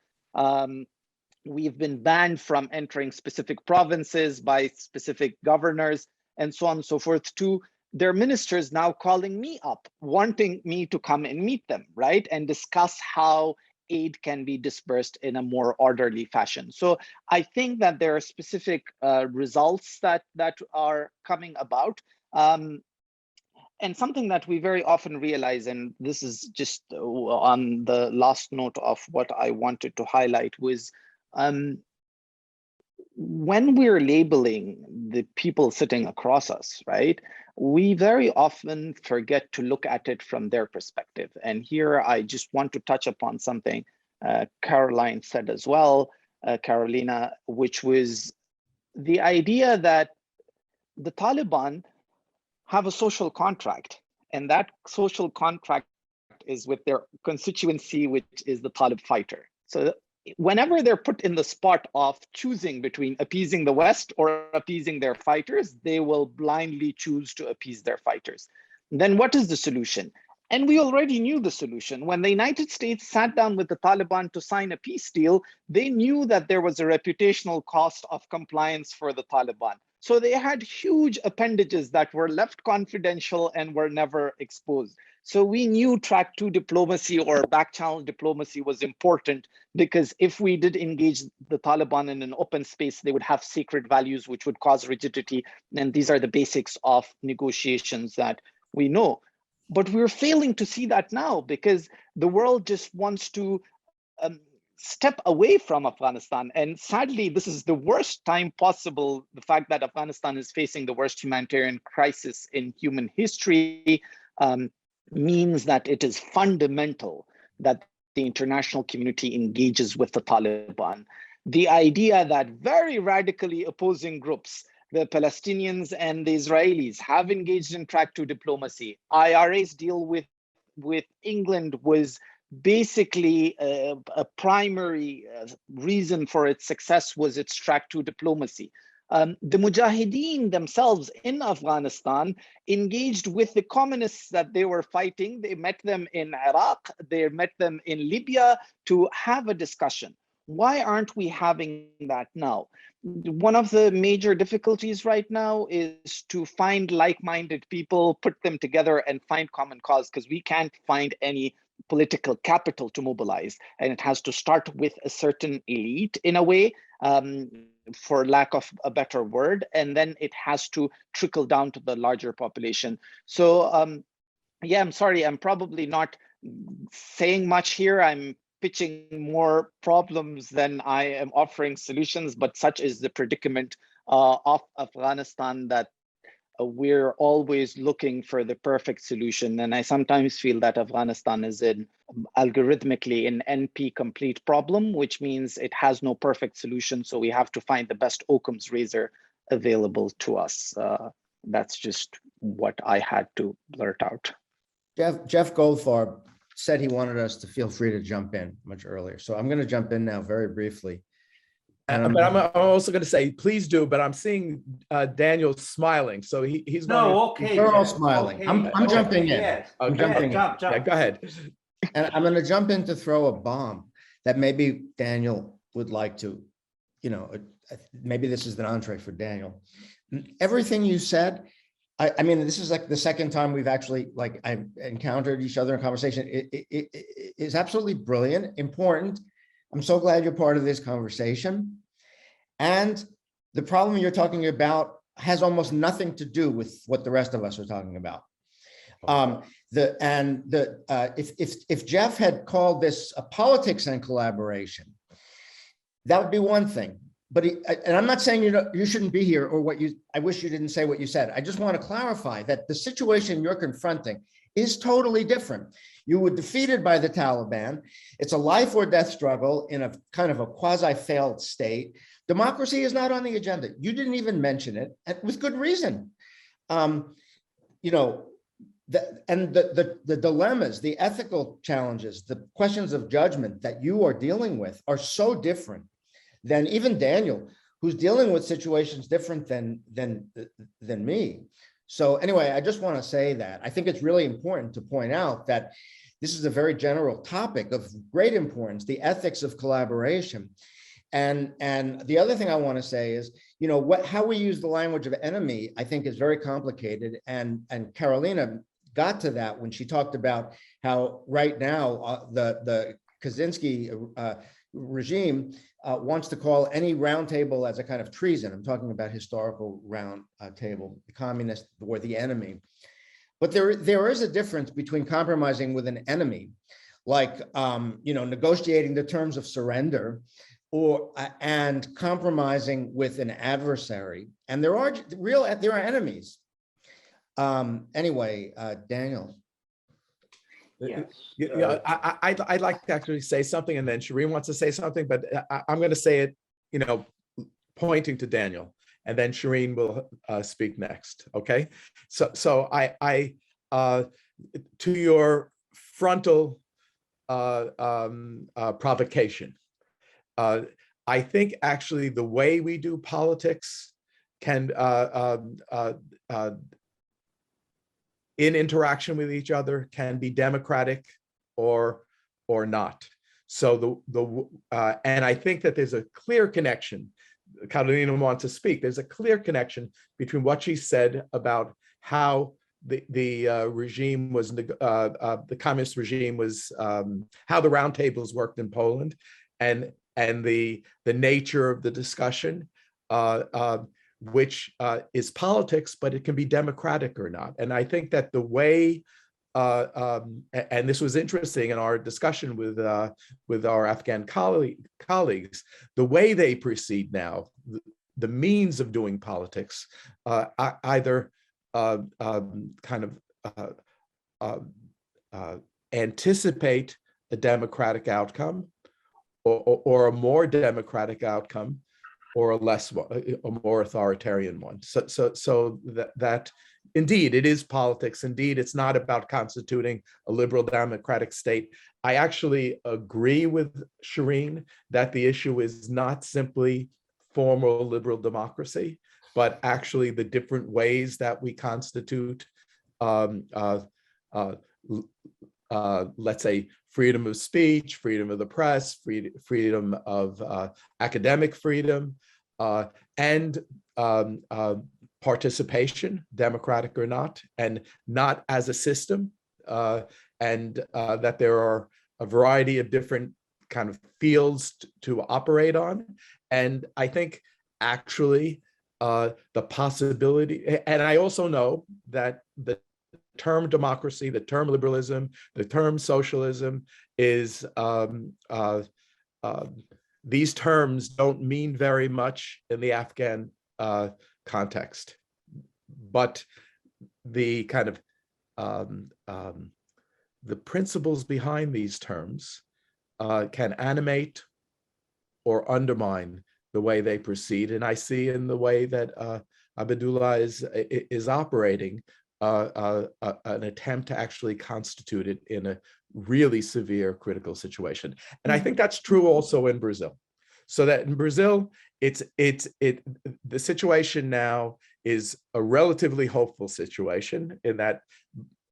We've been banned from entering specific provinces by specific governors, and so on and so forth, to their ministers now calling me up, wanting me to come and meet them, right? And discuss how aid can be dispersed in a more orderly fashion. So I think that there are specific results that are coming about. And something that we very often realize, and this is just on the last note of what I wanted to highlight, was when we're labeling the people sitting across us, right, we very often forget to look at it from their perspective. And here I just want to touch upon something Caroline said as well, Karolina, which was the idea that the Taliban have a social contract, and that social contract is with their constituency, which is the Talib fighter. So whenever they're put in the spot of choosing between appeasing the West or appeasing their fighters, they will blindly choose to appease their fighters. Then what is the solution? And we already knew the solution. When the United States sat down with the Taliban to sign a peace deal, they knew that there was a reputational cost of compliance for the Taliban. So they had huge appendages that were left confidential and were never exposed. So we knew track 2 diplomacy or back channel diplomacy was important, because if we did engage the Taliban in an open space, they would have sacred values which would cause rigidity. And these are the basics of negotiations that we know. But we're failing to see that now, because the world just wants to step away from Afghanistan. And sadly, this is the worst time possible. The fact that Afghanistan is facing the worst humanitarian crisis in human history means that it is fundamental that the international community engages with the Taliban. The idea that very radically opposing groups, the Palestinians and the Israelis, have engaged in track 2 diplomacy. IRA's deal with England was basically a primary reason for its success was its track 2 diplomacy. The Mujahideen themselves in Afghanistan engaged with the communists that they were fighting. They met them in Iraq, they met them in Libya to have a discussion. Why aren't we having that now? One of the major difficulties right now is to find like-minded people, put them together and find common cause, because we can't find any political capital to mobilize. And it has to start with a certain elite in a way, for lack of a better word, and then it has to trickle down to the larger population. So yeah, I'm sorry, I'm probably not saying much here. I'm pitching more problems than I am offering solutions, but such is the predicament of Afghanistan, that we're always looking for the perfect solution. And I sometimes feel that Afghanistan is algorithmically an NP complete problem, which means it has no perfect solution. So we have to find the best Occam's razor available to us. That's just what I had to blurt out. Jeff Goldfarb said he wanted us to feel free to jump in much earlier. So I'm going to jump in now very briefly. But I'm also going to say, please do, but I'm seeing Daniel smiling. So he's no, okay. We're all smiling. Okay. I'm jumping in. Yes. I'm Okay. jumping in. Jump. Yeah, go ahead. And I'm going to jump in to throw a bomb that maybe Daniel would like to, maybe this is an entree for Daniel. Everything you said, I mean, this is like the second time we've actually I encountered each other in conversation. It is absolutely brilliant, important. I'm so glad you're part of this conversation. And the problem you're talking about has almost nothing to do with what the rest of us are talking about. If Jeff had called this a politics and collaboration, that would be one thing. But and I'm not saying you shouldn't be here or I wish you didn't say what you said. I just want to clarify that the situation you're confronting is totally different. You were defeated by the Taliban. It's a life or death struggle in a kind of a quasi-failed state. Democracy is not on the agenda. You didn't even mention it, and with good reason. The dilemmas, the ethical challenges, the questions of judgment that you are dealing with are so different than even Daniel, who's dealing with situations different than me. So anyway, I just want to say that I think it's really important to point out that this is a very general topic of great importance, the ethics of collaboration. And the other thing I want to say is, how we use the language of enemy, I think is very complicated. And Karolina got to that when she talked about how right now the Kaczynski regime wants to call any roundtable as a kind of treason. I'm talking about historical round table, the communist or the enemy. But there is a difference between compromising with an enemy, like negotiating the terms of surrender, and compromising with an adversary. And there are enemies. Anyway, Daniel. Yes. I'd like to actually say something, and then Shireen wants to say something, but I'm going to say it, pointing to Daniel, and then Shireen will speak next. Okay. So I to your frontal provocation, I think actually the way we do politics can in interaction with each other can be democratic or not. So and I think that there's a clear connection. Karolina wants to speak. There's a clear connection between what she said about how the regime was, the communist regime was, how the roundtables worked in Poland, and the nature of the discussion, which is politics, but it can be democratic or not. And I think that the way, and this was interesting in our discussion with our Afghan colleagues, the way they proceed now, the means of doing politics, either kind of anticipate a democratic outcome, or a more democratic outcome, or a more authoritarian one. So that indeed it is politics. Indeed, it's not about constituting a liberal democratic state. I actually agree with Shireen that the issue is not simply formal liberal democracy, but actually the different ways that we constitute, let's say, freedom of speech, freedom of the press, freedom of academic freedom, and participation, democratic or not, and not as a system, and that there are a variety of different kind of fields to operate on. And I think actually the possibility, and I also know that the term democracy, the term liberalism, the term socialism is, these terms don't mean very much in the Afghan context, but the kind of the principles behind these terms can animate or undermine the way they proceed. And I see in the way that Obaidullah is operating an attempt to actually constitute it in a really severe critical situation. And I think that's true also in Brazil. So that in Brazil, the situation now is a relatively hopeful situation, in that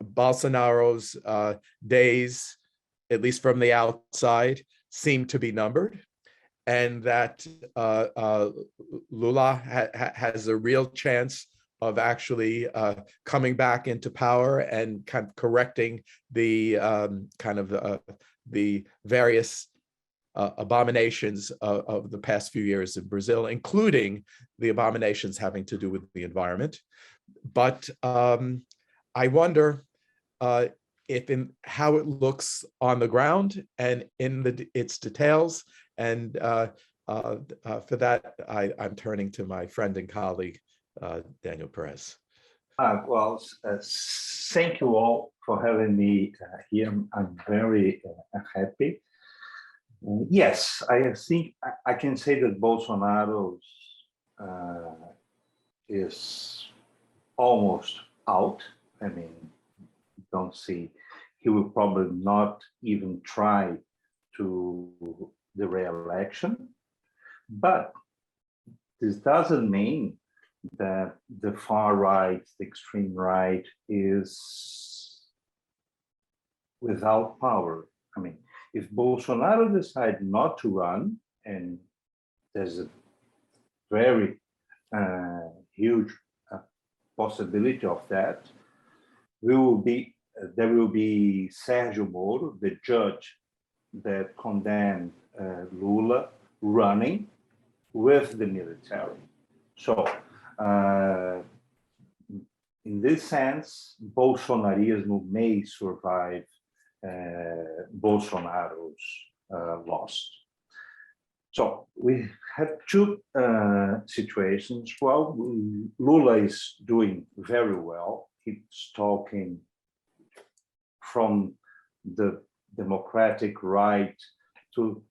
Bolsonaro's days, at least from the outside, seem to be numbered, and that Lula has a real chance of actually coming back into power and kind of correcting the the various abominations of the past few years in Brazil, including the abominations having to do with the environment. But I wonder, if in how it looks on the ground and in its details. And for that, I'm turning to my friend and colleague, Daniel Perez. Well, thank you all for having me here. I'm very happy. Yes, I think I can say that Bolsonaro is almost out. I mean, don't see, he will probably not even try to the re-election, but this doesn't mean that the far right, the extreme right, is without power. I mean, if Bolsonaro decides not to run, and there's a very huge possibility of that, there will be Sergio Moro, the judge that condemned Lula, running with the military. So, in this sense, Bolsonarismo may survive Bolsonaro's loss. So we have two situations. Well, Lula is doing very well. He's talking from the democratic right to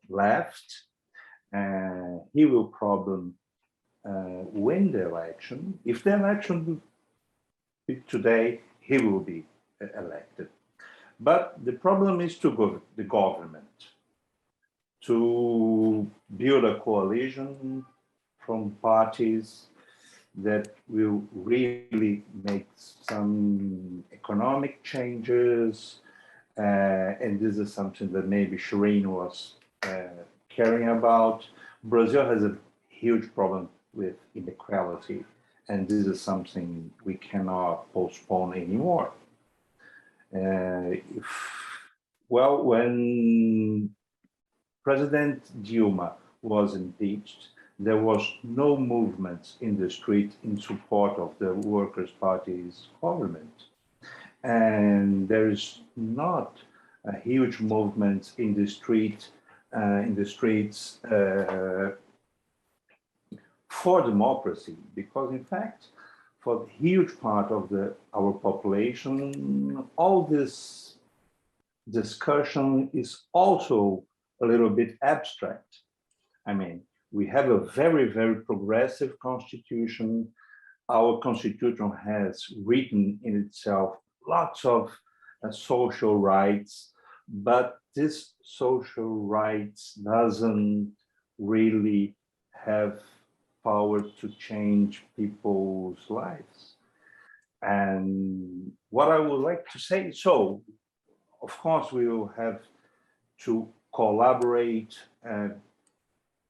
left, and he will probably win the election. If the election will be today, he will be elected. But the problem is to go the government, to build a coalition from parties that will really make some economic changes. And this is something that maybe Shireen was caring about. Brazil has a huge problem with inequality, and this is something we cannot postpone anymore. Well, when President Dilma was impeached, there was no movement in the street in support of the Workers' Party's government. And there is not a huge movement in the streets for democracy, because in fact, for a huge part of our population, all this discussion is also a little bit abstract. I mean, we have a very, very progressive constitution. Our constitution has written in itself lots of social rights, but this social rights doesn't really have power to change people's lives. And what I would like to say, so of course we will have to collaborate and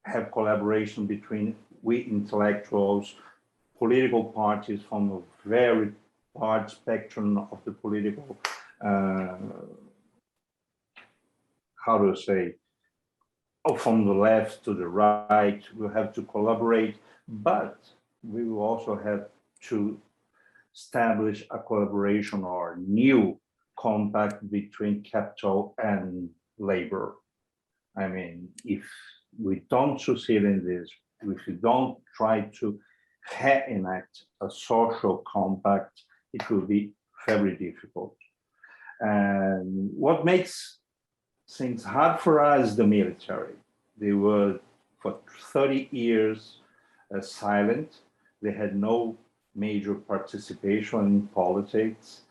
have collaboration between we intellectuals, political parties from a very large spectrum of the political, how to say, from the left to the right, we'll have to collaborate, but we will also have to establish a collaboration or new compact between capital and labor. I mean, if we don't succeed in this, if we don't try to enact a social compact, it will be very difficult. And what makes things hard for us is the military. They were for 30 years silent. They had no major participation in politics.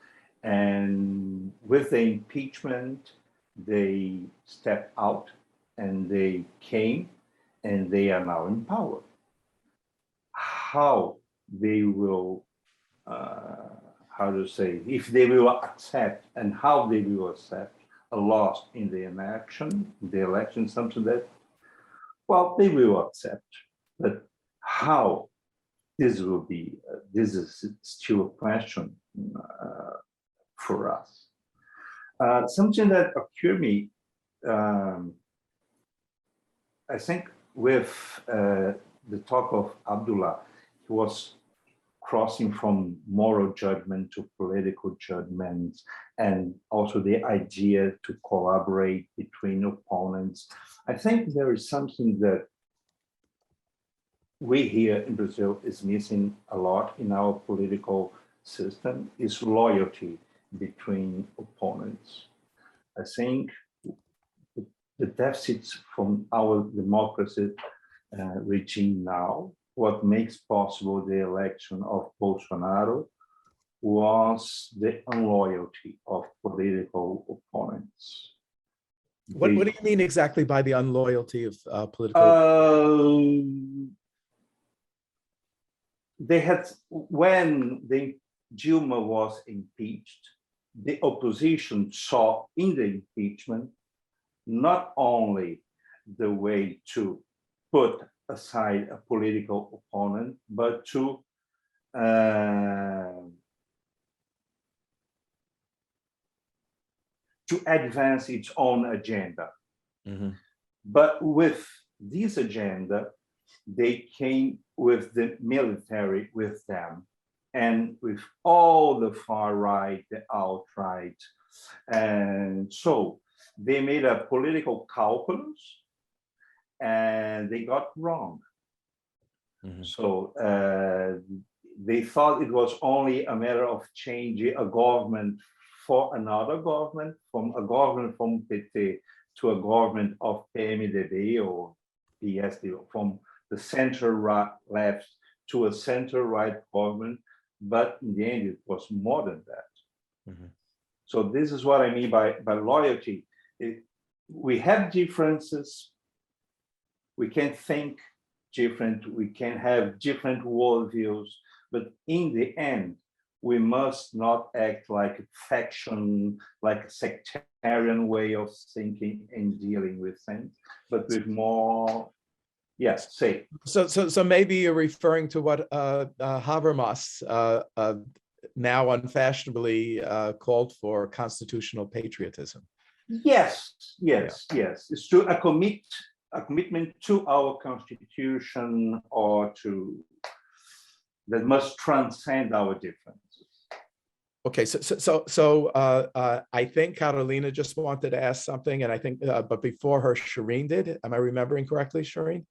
And with the impeachment, they stepped out and they came and they are now in power. How they will, how to say, if they will accept and how they will accept a loss in the election, something that, well, they will accept, but how this will be, this is still a question for us. Something that occurred me, I think with the talk of Abdullah, he was crossing from moral judgment to political judgment, and also the idea to collaborate between opponents. I think there is something that we here in Brazil is missing a lot in our political system, is loyalty between opponents. I think the deficits from our democracy regime now, what makes possible the election of Bolsonaro was the unloyalty of political opponents. What do you mean exactly by the unloyalty of political? They had, when Dilma was impeached, the opposition saw in the impeachment not only the way to put aside a political opponent, but to advance its own agenda. Mm-hmm. But with this agenda, they came with the military with them, and with all the far right, the alt-right. And so they made a political calculus and they got wrong. Mm-hmm. So they thought it was only a matter of changing a government for another government, from a government from PT to a government of PMDB or PSD, from the center right left to a center right government, but in the end it was more than that. Mm-hmm. So this is what I mean by loyalty. We have differences, we can think different, we can have different worldviews, but in the end, we must not act like a faction, like a sectarian way of thinking and dealing with things, but with more. Yes, say. So maybe you're referring to what Habermas now unfashionably called for constitutional patriotism. Yes. It's to a commitment to our constitution, or to that must transcend our differences. Okay, so I think Karolina just wanted to ask something, and I think, but before her, Shireen did. Am I remembering correctly, Shireen?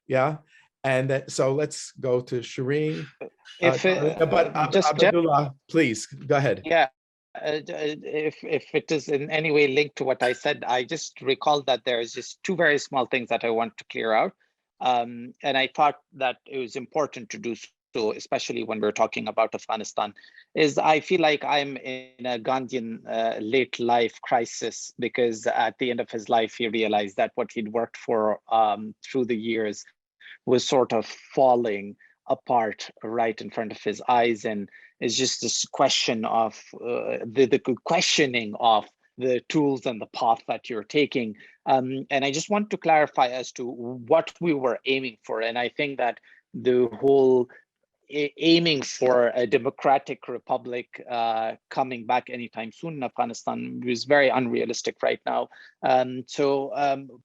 Yeah, and so let's go to Shireen. But Obaidullah, please go ahead. Yeah, if it is in any way linked to what I said, I just recalled that there's just two very small things that I want to clear out, and I thought that it was important to do so, especially when we're talking about Afghanistan. Is I feel like I'm in a Gandhian late life crisis, because at the end of his life he realized that what he'd worked for through the years was sort of falling apart right in front of his eyes, and it's just this question of the questioning of the tools and the path that you're taking. And I just want to clarify as to what we were aiming for. And I think that the whole aiming for a democratic republic coming back anytime soon in Afghanistan is very unrealistic right now. So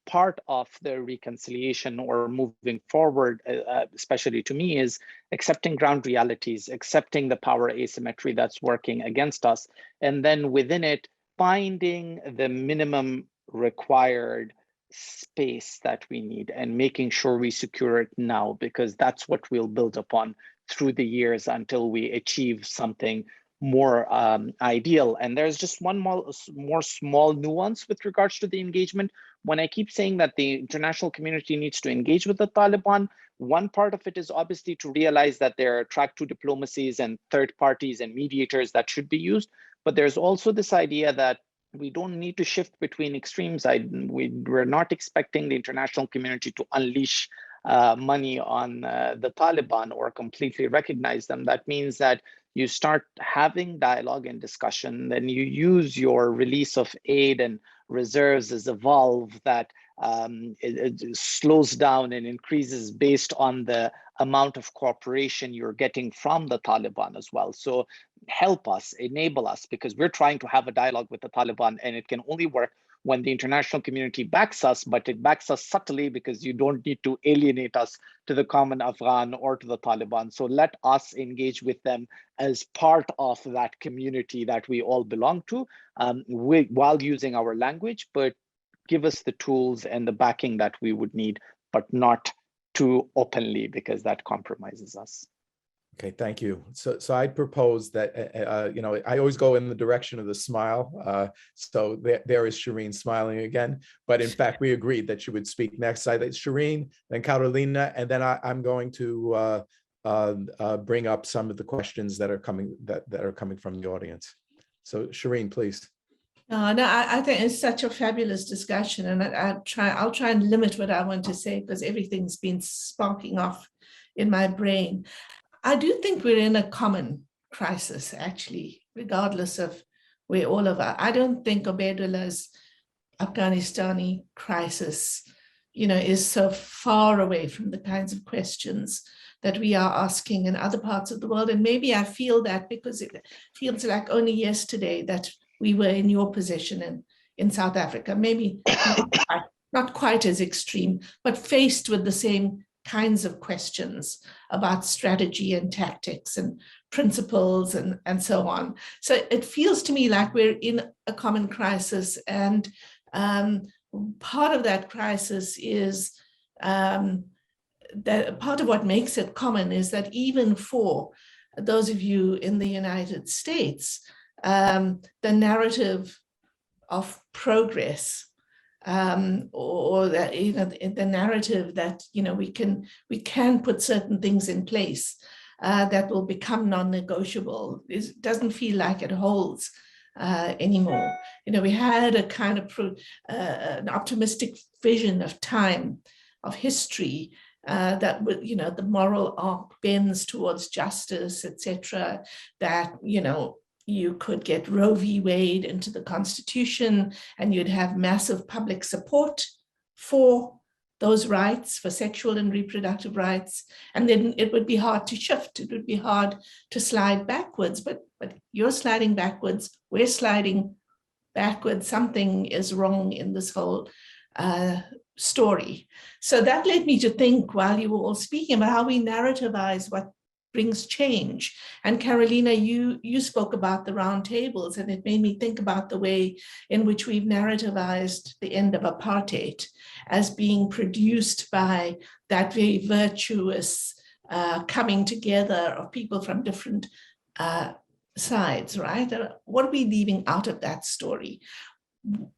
part of the reconciliation or moving forward, especially to me, is accepting ground realities, accepting the power asymmetry that's working against us, and then within it, finding the minimum required space that we need and making sure we secure it now, because that's what we'll build upon through the years until we achieve something more ideal. And there's just one more small nuance with regards to the engagement. When I keep saying that the international community needs to engage with the Taliban, one part of it is obviously to realize that there are track to diplomacies and third parties and mediators that should be used. But there's also this idea that we don't need to shift between extremes. We're not expecting the international community to unleash money on the Taliban or completely recognize them. That means that you start having dialogue and discussion, then you use your release of aid and reserves as a valve that it slows down and increases based on the amount of cooperation you're getting from the Taliban as well. So help us, enable us, because we're trying to have a dialogue with the Taliban, and it can only work when the international community backs us, but it backs us subtly because you don't need to alienate us to the common Afghan or to the Taliban. So let us engage with them as part of that community that we all belong to, while using our language, but give us the tools and the backing that we would need, but not too openly, because that compromises us. Okay, thank you. So I propose that, I always go in the direction of the smile. So there is Shireen smiling again. But in fact, we agreed that she would speak next. Shireen, then Karolina, and then I'm going to bring up some of the questions that are coming from the audience. So Shireen, please. I think it's such a fabulous discussion, and I'll try and limit what I want to say because everything's been sparking off in my brain. I do think we're in a common crisis, actually, regardless of where all of us. I don't think Obaidullah's Afghanistani crisis, is so far away from the kinds of questions that we are asking in other parts of the world. And maybe I feel that because it feels like only yesterday that we were in your position in South Africa, maybe not quite as extreme, but faced with the same kinds of questions about strategy and tactics and principles and so on. So it feels to me like we're in a common crisis, and part of that crisis is that part of what makes it common is that even for those of you in the United States, the narrative of progress, or that the narrative that we can put certain things in place that will become non-negotiable, doesn't feel like it holds anymore. We had a kind of an optimistic vision of time, of history, that the moral arc bends towards justice, etc. That you could get Roe v. Wade into the Constitution, and you'd have massive public support for those rights, for sexual and reproductive rights, and then it would be hard to shift. It would be hard to slide backwards, but you're sliding backwards, we're sliding backwards. Something is wrong in this whole story. So that led me to think, while you were all speaking, about how we narrativize what brings change. And Karolina, you spoke about the round tables, and it made me think about the way in which we've narrativized the end of apartheid as being produced by that very virtuous coming together of people from different sides, right? What are we leaving out of that story?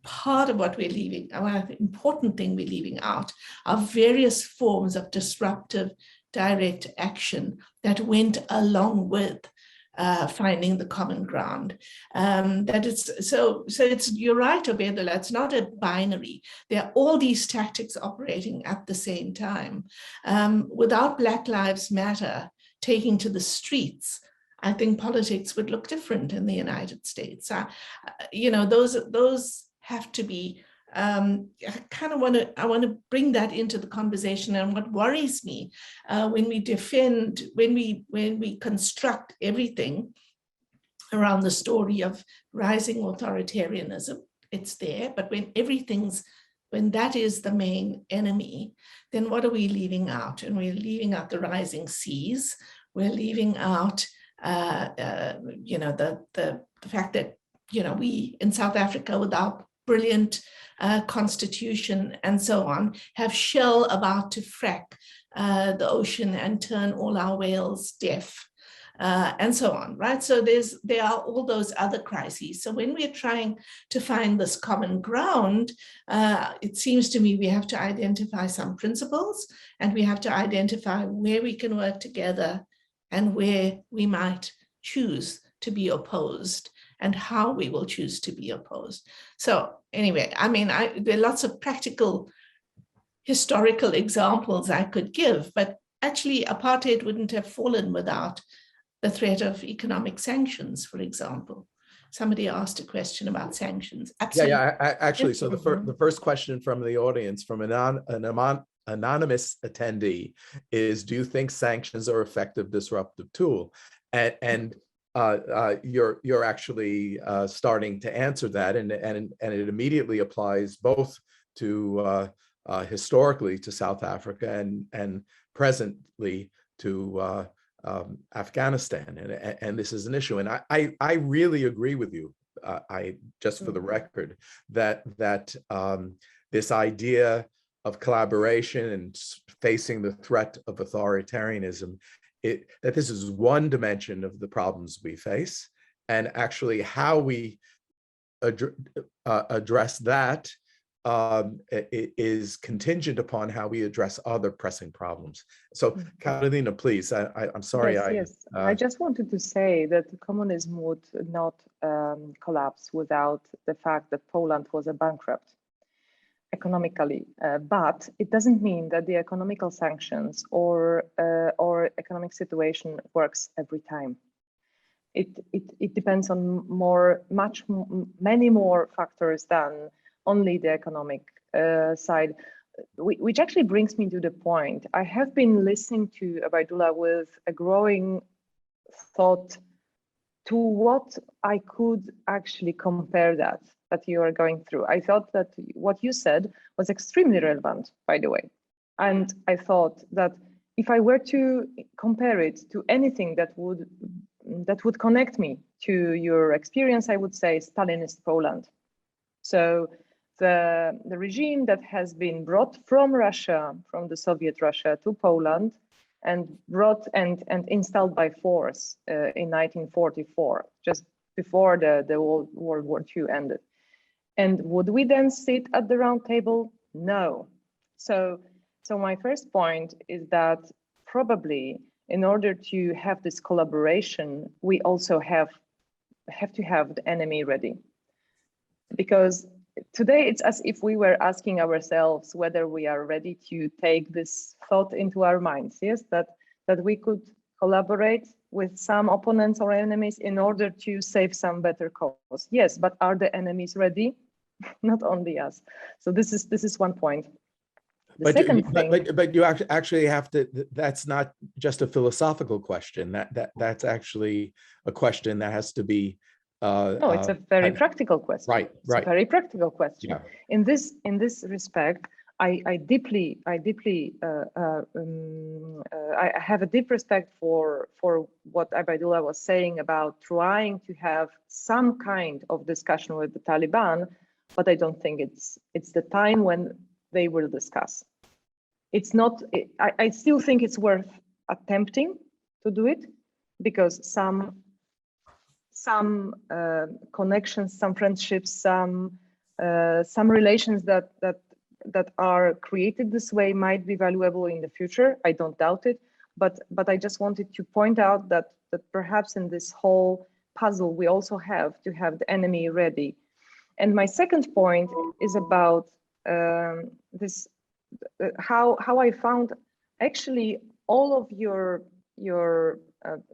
Part of what we're leaving, one important thing we're leaving out, are various forms of disruptive direct action that went along with finding the common ground. That it's so it's, you're right, Obaidullah, it's not a binary. There are all these tactics operating at the same time. Without Black Lives Matter taking to the streets, I think politics would look different in the United States. Those have to be. I want to bring that into the conversation. And what worries me when we construct everything around the story of rising authoritarianism, it's there. But when that is the main enemy, then what are we leaving out? And we're leaving out the rising seas. We're leaving out the fact that we in South Africa, with our brilliant constitution and so on, have Shell about to frack the ocean and turn all our whales deaf, and so on, right? So there are all those other crises. So when we're trying to find this common ground, it seems to me we have to identify some principles, and we have to identify where we can work together and where we might choose to be opposed, and how we will choose to be opposed. So anyway, there are lots of practical historical examples I could give, but actually apartheid wouldn't have fallen without the threat of economic sanctions, for example. Somebody asked a question about sanctions. Absolutely. Actually, so the first question from the audience, from an anonymous attendee, is, do you think sanctions are an effective disruptive tool? And you're actually starting to answer that, and it immediately applies both to historically to South Africa and presently to Afghanistan, and this is an issue. And I really agree with you. I just for the record that this idea of collaboration and facing the threat of authoritarianism, that this is one dimension of the problems we face, and actually how we address that is contingent upon how we address other pressing problems. So, Karolina, please, I'm sorry. Yes. I just wanted to say that communism would not collapse without the fact that Poland was a bankrupt economically, but it doesn't mean that the economical sanctions or economic situation works every time. It depends on many more factors than only the economic side, which actually brings me to the point. I have been listening to Obaidullah with a growing thought to what I could actually compare that you are going through. I thought that what you said was extremely relevant, by the way. And I thought that if I were to compare it to anything that would connect me to your experience, I would say Stalinist Poland. So the regime that has been brought from Russia, from the Soviet Russia to Poland, and brought and installed by force in 1944, just before the World War II ended. And would we then sit at the round table? No. So my first point is that probably in order to have this collaboration, we also have to have the enemy ready. Because today it's as if we were asking ourselves whether we are ready to take this thought into our minds, yes, that we could collaborate with some opponents or enemies in order to save some better cause. Yes, but are the enemies ready? Not only us. So this is one point. But you actually have to. That's not just a philosophical question. That's actually a question that has to be. No, it's a very practical question. Right. It's a very practical question. Yeah. In this respect, I have a deep respect for what Obaidullah was saying about trying to have some kind of discussion with the Taliban, but I don't think it's the time when they will discuss. It's not. I still think it's worth attempting to do it, because some connections, some friendships, some relations that are created this way might be valuable in the future. I don't doubt it, but I just wanted to point out that perhaps in this whole puzzle we also have to have the enemy ready. And my second point is about this. How I found actually all of your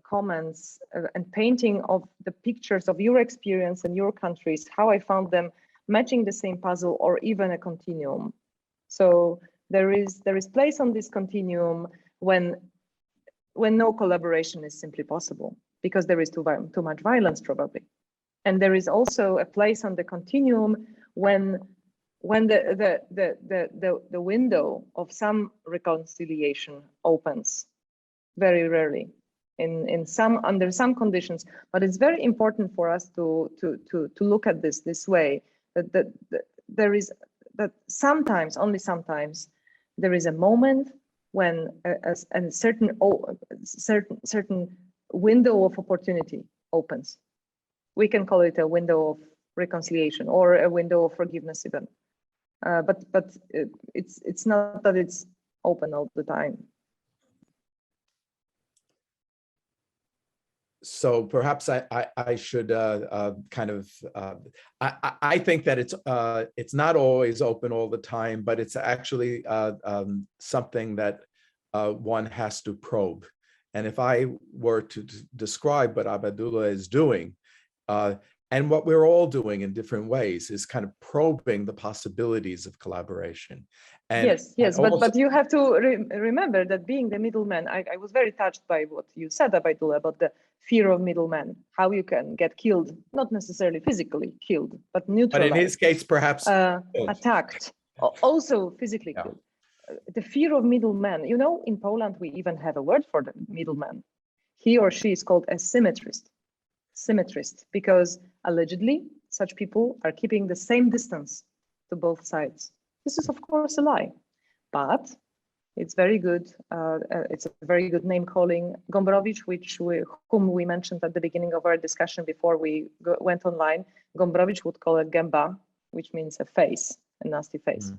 comments and painting of the pictures of your experience and your countries, how I found them matching the same puzzle or even a continuum. So there is place on this continuum when no collaboration is simply possible, because there is too much violence probably. And there is also a place on the continuum when the window of some reconciliation opens, very rarely, under some conditions. But it's very important for us to look at this way, that there is, that sometimes, only sometimes, there is a moment when a certain window of opportunity opens. We can call it a window of reconciliation or a window of forgiveness even. But it's not that it's open all the time. So perhaps I should kind of I think that it's not always open all the time, but it's actually something that one has to probe. And if I were to describe what Obaidullah is doing, And what we're all doing in different ways is kind of probing the possibilities of collaboration. And, yes, and but you have to remember that being the middleman, I was very touched by what you said, Obaidullah, about the fear of middlemen, how you can get killed, not necessarily physically killed, but neutralized. But in his case, perhaps attacked, also physically killed. The fear of middlemen, you know, in Poland, we even have a word for the middleman. He or she is called a symmetrist, because allegedly such people are keeping the same distance to both sides. This is of course a lie, but it's very good. It's a very good name calling. Gombrowicz, whom we mentioned at the beginning of our discussion before we went online, Gombrowicz would call it gęba, which means a face, a nasty face.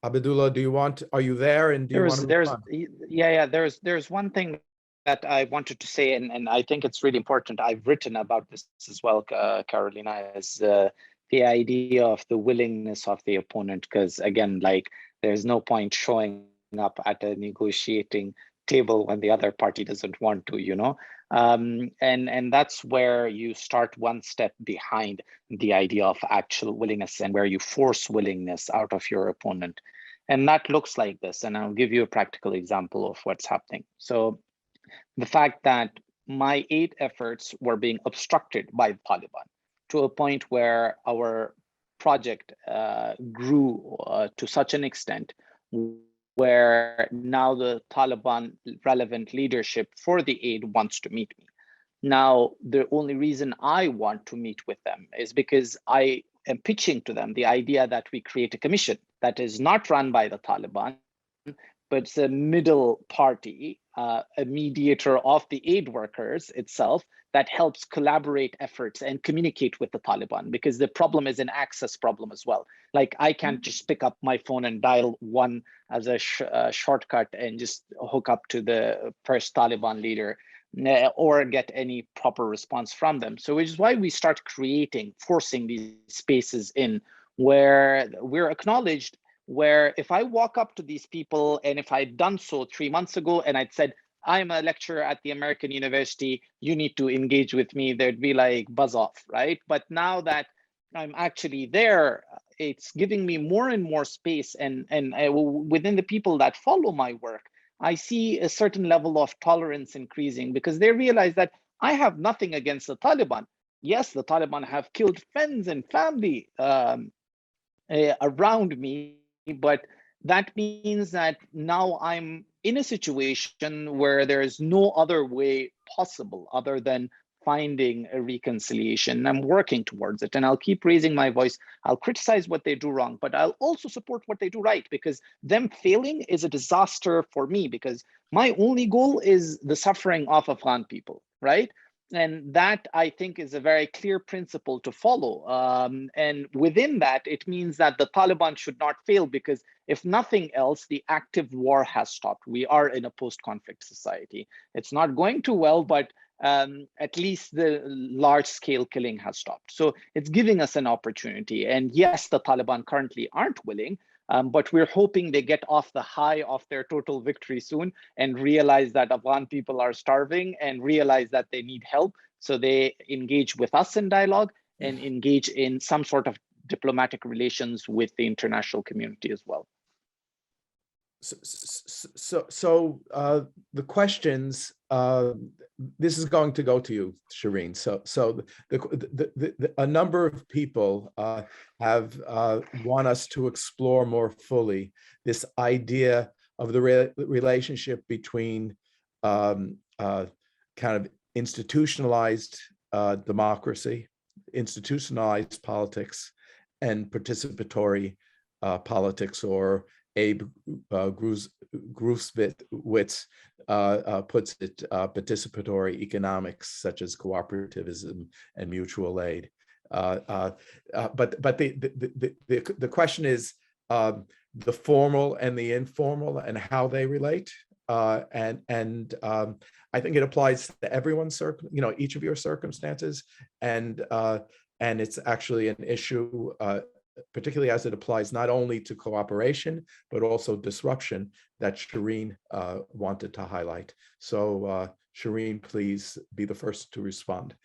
Obaidullah, are you there? And do you want to there's one thing that I wanted to say, and I think it's really important. I've written about this as well, Karolina, is the idea of the willingness of the opponent, because again, like, there's no point showing up at a negotiating table when the other party doesn't want to, you know? And that's where you start one step behind the idea of actual willingness, and where you force willingness out of your opponent. And that looks like this, and I'll give you a practical example of what's happening. So the fact that my aid efforts were being obstructed by the Taliban, to a point where our project grew to such an extent where now the Taliban relevant leadership for the aid wants to meet me. Now, the only reason I want to meet with them is because I am pitching to them the idea that we create a commission that is not run by the Taliban, but it's a middle party, a mediator of the aid workers itself, that helps collaborate efforts and communicate with the Taliban, because the problem is an access problem as well. Like, I can't just pick up my phone and dial 1 as a shortcut and just hook up to the first Taliban leader or get any proper response from them. So which is why we start forcing these spaces in where we're acknowledged, where if I walk up to these people, and if I'd done so 3 months ago and I'd said, I'm a lecturer at the American University, you need to engage with me, there'd be like buzz off, right? But now that I'm actually there, it's giving me more and more space, and within the people that follow my work, I see a certain level of tolerance increasing, because they realize that I have nothing against the Taliban. Yes, the Taliban have killed friends and family around me, but that means that now I'm in a situation where there is no other way possible other than finding a reconciliation. I'm working towards it, and I'll keep raising my voice. I'll criticize what they do wrong, but I'll also support what they do right, because them failing is a disaster for me, because my only goal is the suffering of Afghan people, right? And that, I think, is a very clear principle to follow. And within that, it means that the Taliban should not fail, because if nothing else, the active war has stopped. We are in a post-conflict society. It's not going too well, but at least the large-scale killing has stopped. So it's giving us an opportunity. And yes, the Taliban currently aren't willing, but we're hoping they get off the high of their total victory soon and realize that Afghan people are starving and realize that they need help. So they engage with us in dialogue and engage in some sort of diplomatic relations with the international community as well. So the questions, this is going to go to you, Shireen. So a number of people have want us to explore more fully this idea of the relationship between kind of institutionalized democracy, institutionalized politics, and participatory politics, or Abe Grousewitz puts it, participatory economics, such as cooperativism and mutual aid. But the question is the formal and the informal and how they relate. And I think it applies to everyone's each of your circumstances, and it's actually an issue particularly as it applies not only to cooperation, but also disruption that Shireen wanted to highlight. So Shireen, please be the first to respond.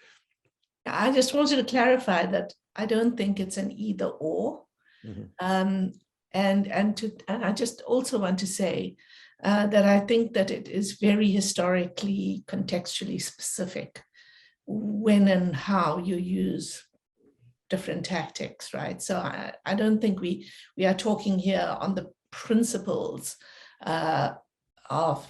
I just wanted to clarify that I don't think it's an either or. Mm-hmm. And I just also want to say that I think that it is very historically, contextually specific when and how you use different tactics, right? So I don't think we are talking here on the principles of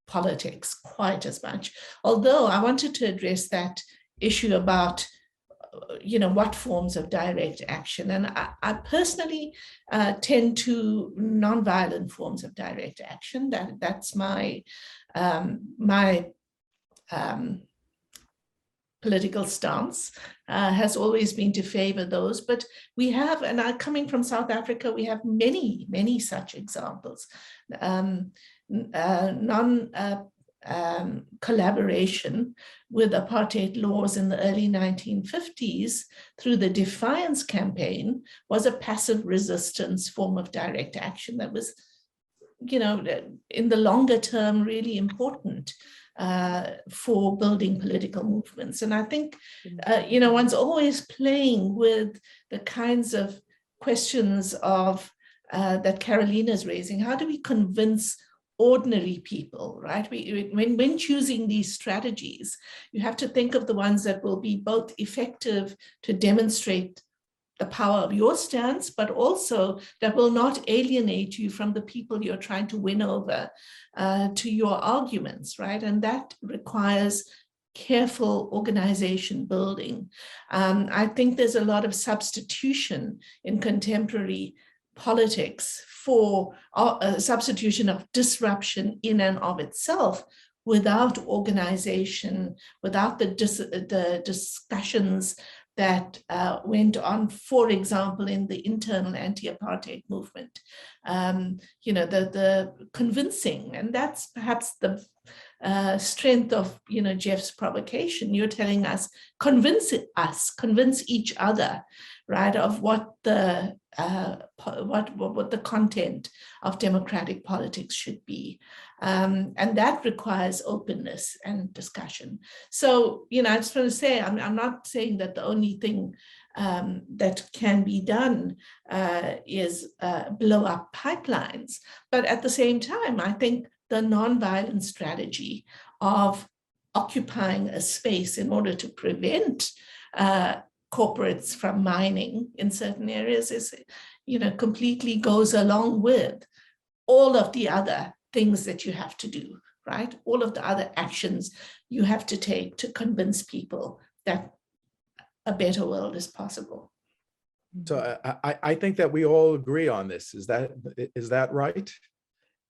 politics quite as much. Although I wanted to address that issue about what forms of direct action. And I personally tend to nonviolent forms of direct action. That's my political stance has always been to favor those. But we have, and coming from South Africa, we have many, many such examples. Collaboration with apartheid laws in the early 1950s through the Defiance campaign was a passive resistance form of direct action that was, in the longer term, really important for building political movements. And I think, one's always playing with the kinds of questions of that Karolina is raising. How do we convince ordinary people, right? When choosing these strategies, you have to think of the ones that will be both effective to demonstrate the power of your stance, but also that will not alienate you from the people you're trying to win over to your arguments, right? And that requires careful organization building. I think there's a lot of substitution in contemporary politics for a substitution of disruption in and of itself without organization, without the discussions that went on, for example, in the internal anti-apartheid movement. The convincing, and that's perhaps the strength of Jeff's provocation. You're telling us, convince each other, right, of what the content of democratic politics should be, and that requires openness and discussion. So I just want to say, I'm not saying that the only thing that can be done is blow up pipelines, but at the same time, I think the nonviolent strategy of occupying a space in order to prevent corporates from mining in certain areas is, completely goes along with all of the other things that you have to do, right? All of the other actions you have to take to convince people that a better world is possible. So I think that we all agree on this. Is that right?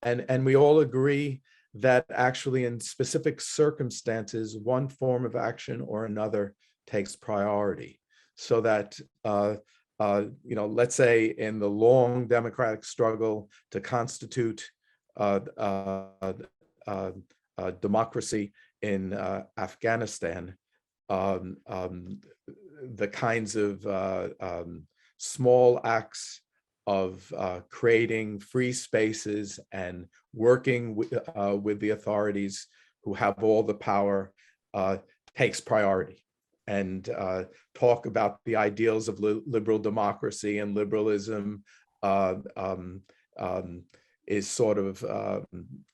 And we all agree that actually in specific circumstances, one form of action or another takes priority. So that, let's say in the long democratic struggle to constitute democracy in Afghanistan, the kinds of small acts of creating free spaces and working with the authorities who have all the power takes priority. And talk about the ideals of liberal democracy and liberalism is sort of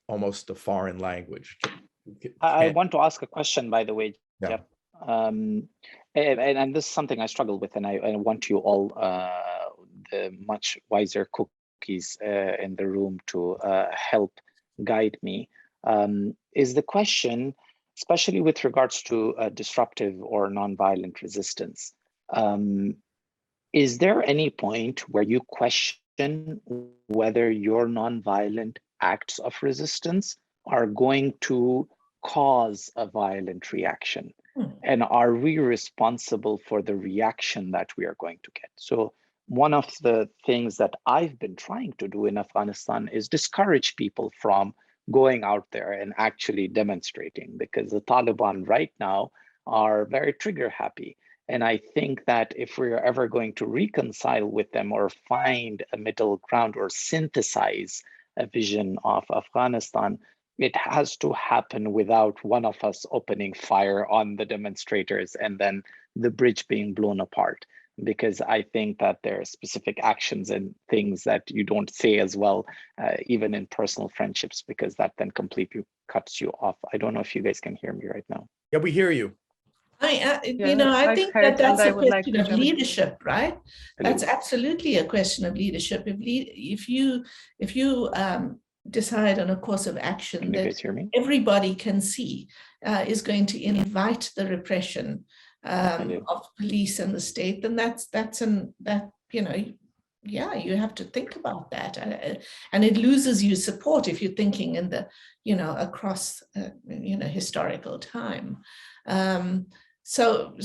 almost a foreign language. I want to ask a question, by the way, Jeff. Yeah. And this is something I struggle with, and I want you all, the much wiser cookies in the room, to help guide me. Is the question, especially with regards to disruptive or nonviolent resistance, is there any point where you question whether your nonviolent acts of resistance are going to cause a violent reaction? And are we responsible for the reaction that we are going to get? So one of the things that I've been trying to do in Afghanistan is discourage people from going out there and actually demonstrating, because the Taliban right now are very trigger happy. And I think that if we're ever going to reconcile with them or find a middle ground or synthesize a vision of Afghanistan, it has to happen without one of us opening fire on the demonstrators and then the bridge being blown apart. Because I think that there are specific actions and things that you don't say as well, even in personal friendships, because that then completely cuts you off. I don't know if you guys can hear me right now. Yeah, we hear you. I think that that's a question of leadership, right? That's absolutely a question of leadership. If you decide on a course of action that everybody can see is going to invite the repression of police and the state, then you have to think about that, and it loses you support if you're thinking in the across historical time. So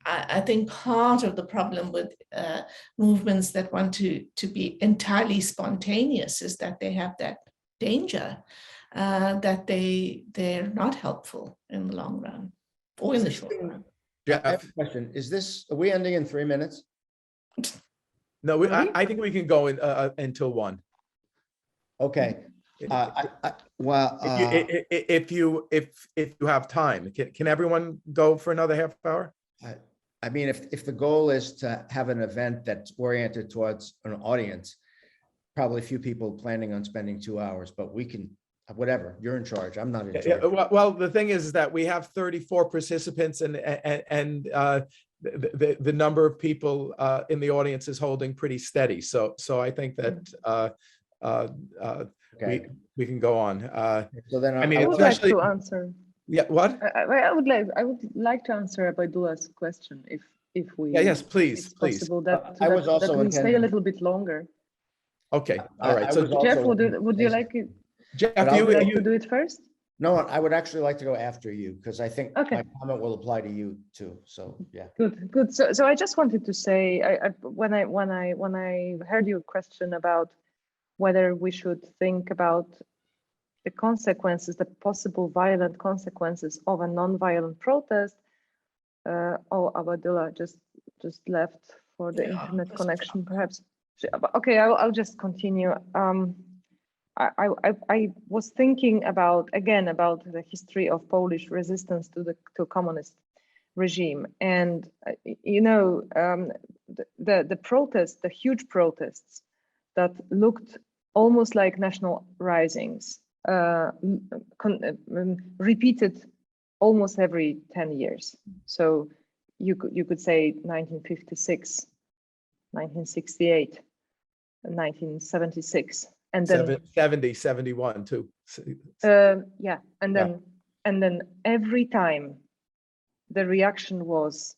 I think part of the problem with movements that want to be entirely spontaneous is that they have that danger that they're not helpful in the long run or in the short run. Yeah, I have a question. Are we ending in 3 minutes? No, I think we can go until 1. Okay. If you have time, can everyone go for another half hour? I mean, if the goal is to have an event that's oriented towards an audience, probably a few people planning on spending 2 hours, but we can, whatever, you're in charge. I'm not in charge. Yeah, well, the thing is that we have 34 participants and the number of people in the audience is holding pretty steady. So I think that okay. we can go on. So then I would like to answer. Yeah, what? I would like to answer Obaidullah's question if we. Yeah, yes, please, it's possible that I was also that we stay a little bit longer. Okay, all right. So Jeff, would you like it? Jeff, would you like to do it first? No, I would actually like to go after you because I think my comment will apply to you too. So yeah. Good. So I just wanted to say, when I heard your question about whether we should think about the consequences, the possible violent consequences of a non-violent protest. Obaidullah just left for the internet connection, perhaps. Okay, I'll just continue. I was thinking about the history of Polish resistance to communist regime, and the protests, the huge protests that looked almost like national risings, repeated almost every 10 years. So you could say 1956, 1968, 1976. And then 70, 71 too. Yeah, and then every time the reaction was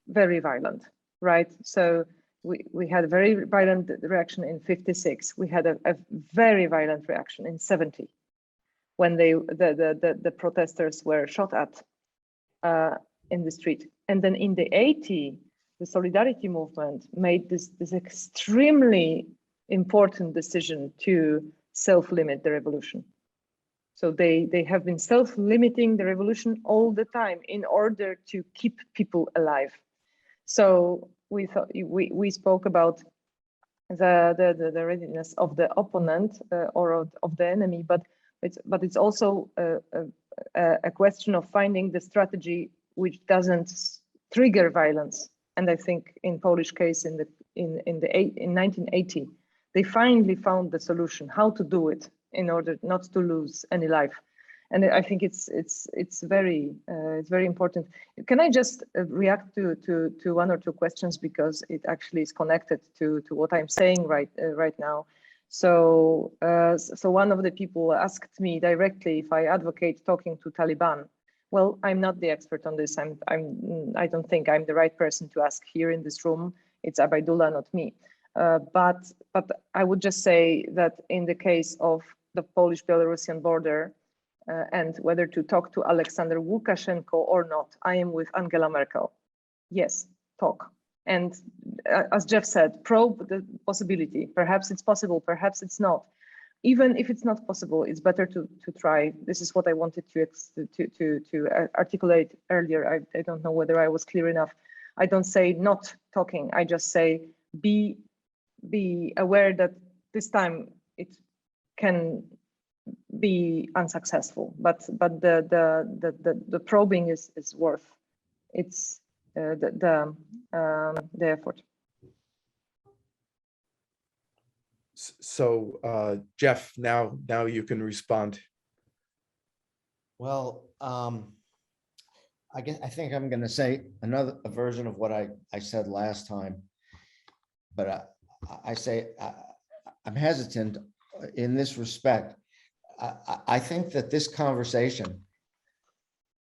very violent, right? So we had a very violent reaction in 56. We had a very violent reaction in 70 when the protesters were shot at in the street. And then in the 80, the Solidarity movement made this extremely important decision to self-limit the revolution. So they have been self-limiting the revolution all the time in order to keep people alive. So we thought we spoke about the readiness of the opponent or of the enemy, but it's also a question of finding the strategy which doesn't trigger violence. And I think in Polish case in 1980. They finally found the solution, how to do it in order not to lose any life, and I think it's very important. Can I just react to one or two questions because it actually is connected to what I'm saying right now. So one of the people asked me directly if I advocate talking to Taliban. Well, I'm not the expert on this. I don't think I'm the right person to ask here in this room. It's Obaidullah, not me. But I would just say that in the case of the Polish-Belarusian border and whether to talk to Alexander Lukashenko or not, I am with Angela Merkel. Yes, talk. And as Jeff said, probe the possibility. Perhaps it's possible, perhaps it's not. even if it's not possible, it's better to try. This is what I wanted to articulate earlier. I don't know whether I was clear enough. I don't say not talking. I just say be aware that this time it can be unsuccessful, but the probing is worth the effort. So Jeff, now you can respond. Well, I think I'm going to say a version of what I said last time, but I say I'm hesitant in this respect. I think that this conversation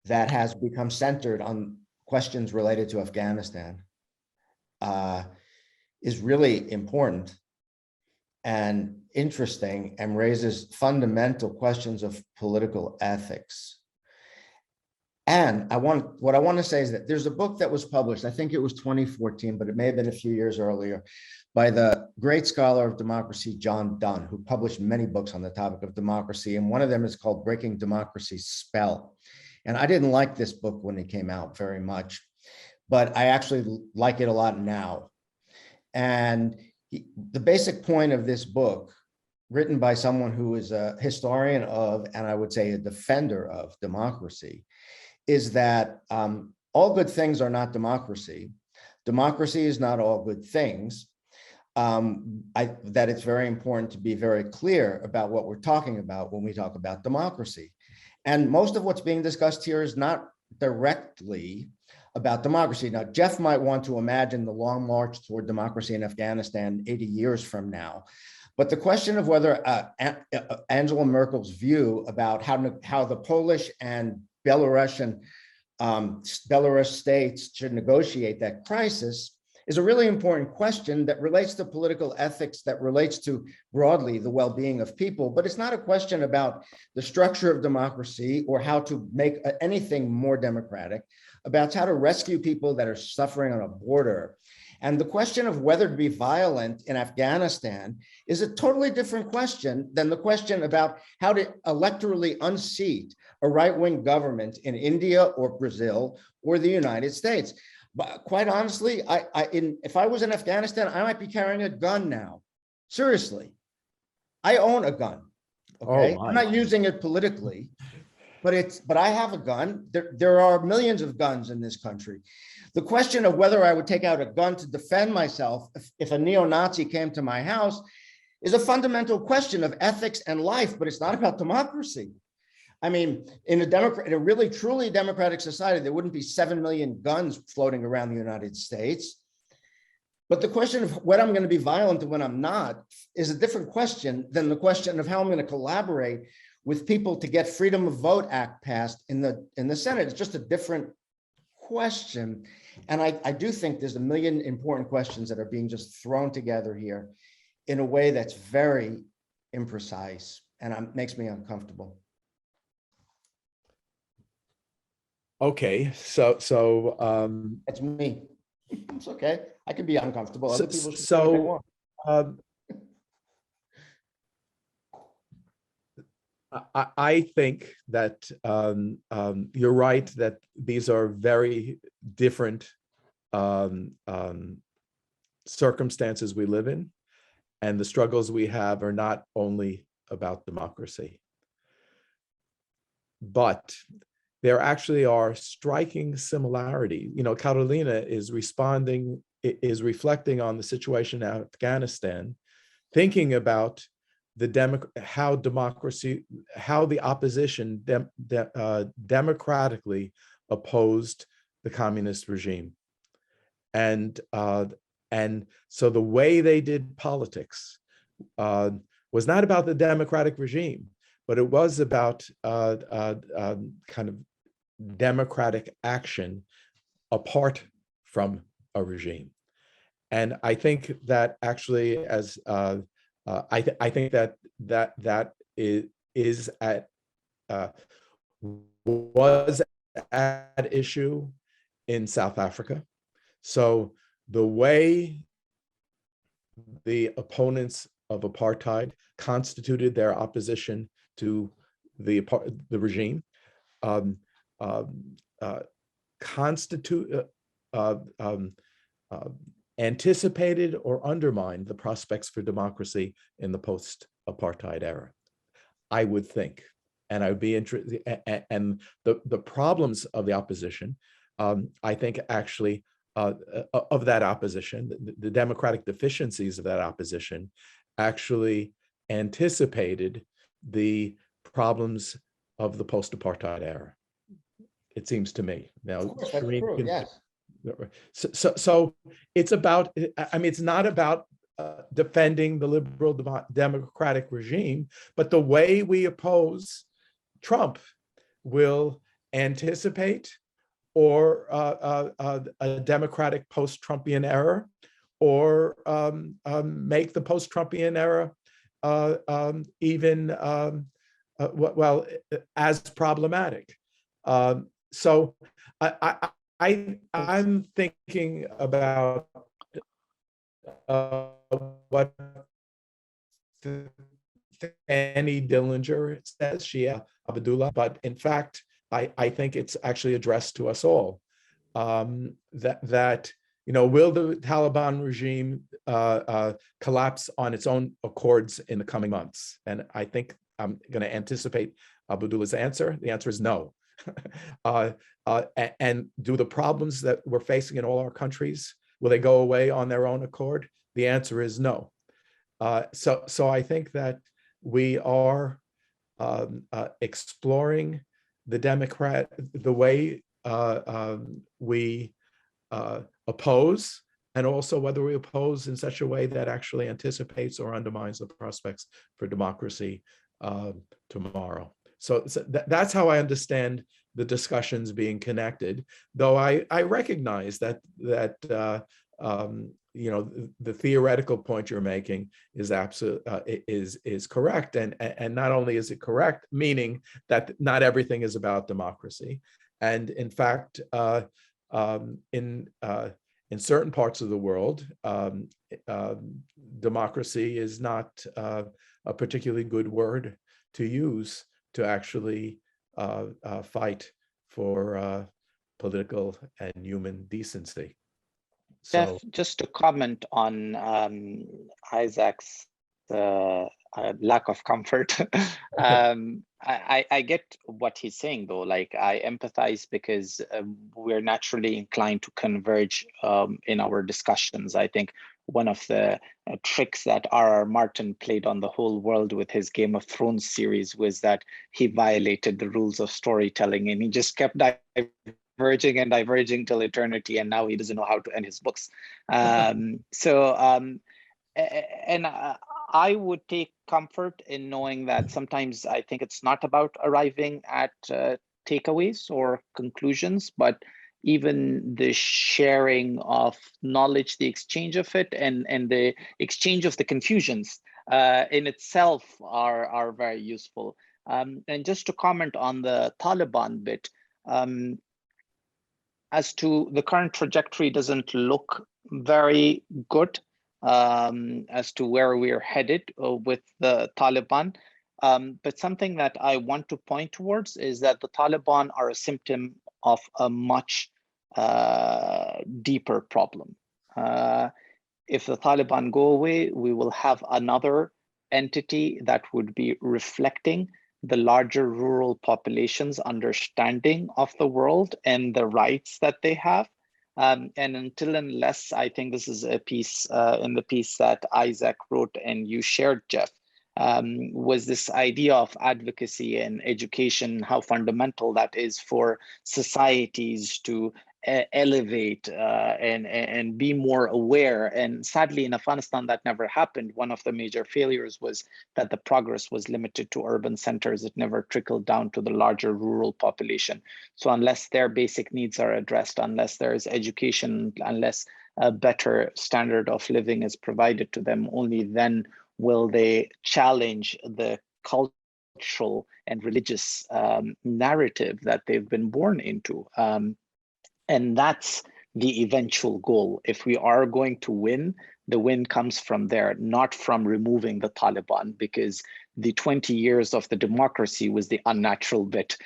that has become centered on questions related to Afghanistan is really important and interesting and raises fundamental questions of political ethics. And what I want to say is that there's a book that was published, I think it was 2014, but it may have been a few years earlier, by the great scholar of democracy, John Donne, who published many books on the topic of democracy. And one of them is called Breaking Democracy's Spell. And I didn't like this book when it came out very much, but I actually like it a lot now. And the basic point of this book, written by someone who is a historian of, and I would say a defender of democracy, is that all good things are not democracy. Democracy is not all good things. That it's very important to be very clear about what we're talking about when we talk about democracy. And most of what's being discussed here is not directly about democracy. Now, Jeff might want to imagine the long march toward democracy in Afghanistan 80 years from now. But the question of whether Angela Merkel's view about how the Polish and Belarus states should negotiate that crisis is a really important question that relates to political ethics, that relates to broadly the well-being of people. But it's not a question about the structure of democracy or how to make anything more democratic, about how to rescue people that are suffering on a border. And the question of whether to be violent in Afghanistan is a totally different question than the question about how to electorally unseat a right-wing government in India or Brazil or the United States. But quite honestly, if I was in Afghanistan, I might be carrying a gun now. Seriously, I own a gun. Okay, I'm not using it politically, but I have a gun. There are millions of guns in this country. The question of whether I would take out a gun to defend myself if a neo-Nazi came to my house is a fundamental question of ethics and life, but it's not about democracy. I mean, in a really truly democratic society, there wouldn't be 7 million guns floating around the United States. But the question of when I'm going to be violent and when I'm not is a different question than the question of how I'm going to collaborate with people to get Freedom of Vote Act passed in the Senate. It's just a different question. And I do think there's a million important questions that are being just thrown together here in a way that's very imprecise and makes me uncomfortable. Okay, so It's me. It's okay. I can be uncomfortable. Other people should so do what they want. I think that you're right that these are very different circumstances we live in, and the struggles we have are not only about democracy, but there actually are striking similarities. You know, Karolina is reflecting on the situation in Afghanistan, thinking about how the opposition democratically opposed the communist regime, and so the way they did politics was not about the democratic regime, but it was about kind of democratic action apart from a regime. And I think that actually, as I think that was at issue in South Africa. So the way the opponents of apartheid constituted their opposition to the regime, anticipated or undermined the prospects for democracy in the post-apartheid era, I would think. And I would be interested, and the problems of the opposition, I think actually, of that opposition, the democratic deficiencies of that opposition actually anticipated the problems of the post-apartheid era. It seems to me. Now, of course, that's true, yes. So it's about, I mean, it's not about defending the liberal democratic regime, but the way we oppose Trump will anticipate or a democratic post-Trumpian era, or make the post-Trumpian era even well as problematic. So I'm thinking about what Fanny Dillinger says, Obaidullah, but in fact, I think it's actually addressed to us all. That you know, will the Taliban regime collapse on its own accords in the coming months? And I think I'm going to anticipate Abdullah's answer. The answer is no. And do the problems that we're facing in all our countries, will they go away on their own accord? The answer is no. So I think that we are exploring the way we oppose, and also whether we oppose in such a way that actually anticipates or undermines the prospects for democracy tomorrow. So that's how I understand the discussions being connected, though I recognize that you know, the theoretical point you're making is is correct, and not only is it correct, meaning that not everything is about democracy, and in fact, in certain parts of the world, democracy is not a particularly good word to use to actually fight for political and human decency. So, just to comment on Isaac's lack of comfort, I get what he's saying, though. Like, I empathize because we're naturally inclined to converge in our discussions. I think one of the tricks that R.R. Martin played on the whole world with his Game of Thrones series was that he violated the rules of storytelling, and he just kept diverging and diverging till eternity, and now he doesn't know how to end his books. I would take comfort in knowing that sometimes I think it's not about arriving at takeaways or conclusions, but even the sharing of knowledge, the exchange of it, and the exchange of the confusions in itself are very useful. And just to comment on the Taliban bit, as to the current trajectory doesn't look very good as to where we're headed with the Taliban. But something that I want to point towards is that the Taliban are a symptom of a much deeper problem. If the Taliban go away, we will have another entity that would be reflecting the larger rural population's understanding of the world and the rights that they have. And unless, I think this is a piece in the piece that Isaac wrote and you shared, Jeff, was this idea of advocacy and education, how fundamental that is for societies to elevate and be more aware. And sadly, in Afghanistan, that never happened. One of the major failures was that the progress was limited to urban centers. It never trickled down to the larger rural population. So unless their basic needs are addressed, unless there is education, unless a better standard of living is provided to them, only then will they challenge the cultural and religious narrative that they've been born into. And that's the eventual goal. If we are going to win, the win comes from there, not from removing the Taliban, because the 20 years of the democracy was the unnatural bit.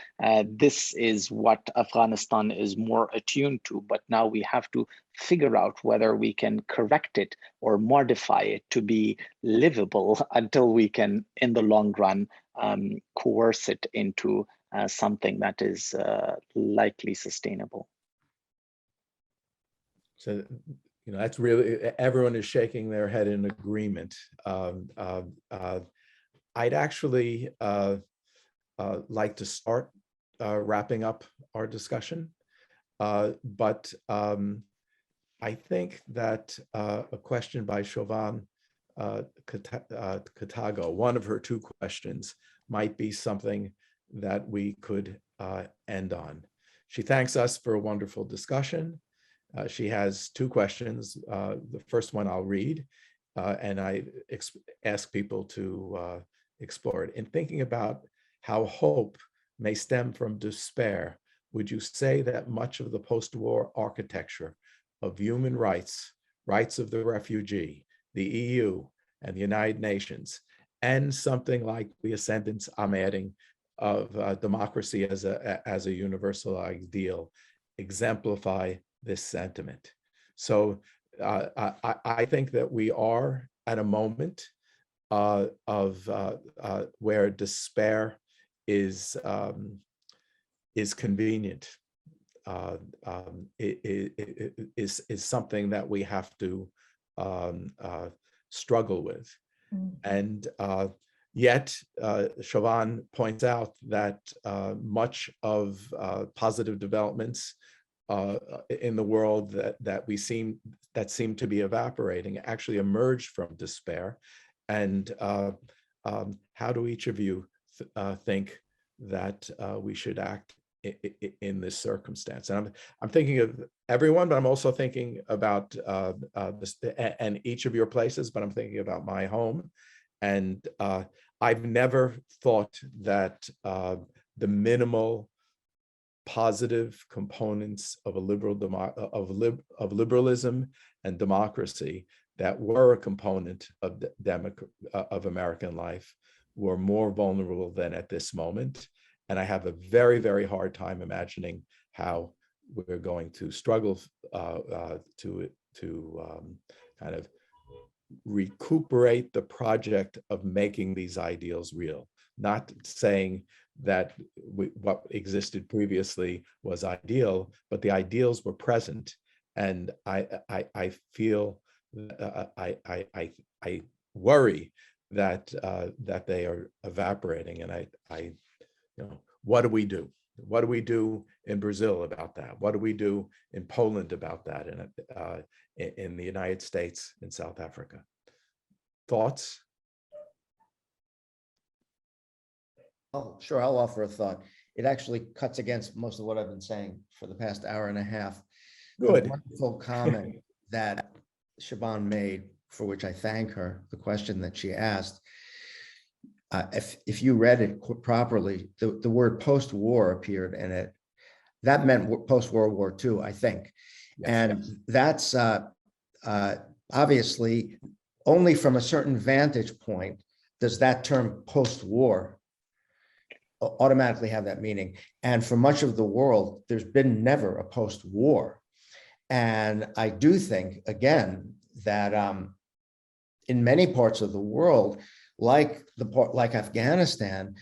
This is what Afghanistan is more attuned to, but now we have to figure out whether we can correct it or modify it to be livable until we can, in the long run, coerce it into something that is likely sustainable. So, that's really, everyone is shaking their head in agreement. I'd actually like to start wrapping up our discussion, but I think that a question by Chauvin Katago, one of her two questions, might be something that we could end on. She thanks us for a wonderful discussion. She has two questions. The first one I'll read, and I ask people to explore it. In thinking about how hope may stem from despair, would you say that much of the post-war architecture of human rights, rights of the refugee, the EU, and the United Nations, and something like the ascendance, I'm adding, of democracy as a universal ideal, exemplify this sentiment? So I think that we are at a moment where despair is convenient. Is something that we have to struggle with. And yet, Chauvin points out that much of positive developments in the world that seem to be evaporating actually emerged from despair. And how do each of you think that we should act in this circumstance? And I'm thinking of everyone, but I'm also thinking about this and each of your places, but I'm thinking about my home. And I've never thought that the minimal positive components of a liberalism and democracy that were a component of American life were more vulnerable than at this moment. And I have a very, very hard time imagining how we're going to struggle to kind of recuperate the project of making these ideals real. Not saying that what existed previously was ideal, but the ideals were present. And I feel, I worry that they are evaporating. And what do we do? What do we do in Brazil about that? What do we do in Poland about that? And in the United States, in South Africa? Thoughts? Oh, sure, I'll offer a thought. It actually cuts against most of what I've been saying for the past hour and a half. Good. The wonderful comment that Chauvin made, for which I thank her, the question that she asked. If you read it properly, the word post-war appeared in it. That meant post-World War II, I think. Yes, and yes. That's obviously only from a certain vantage point does that term post-war automatically have that meaning. And for much of the world, there's been never a post-war. And I do think, again, that in many parts of the world, like Afghanistan,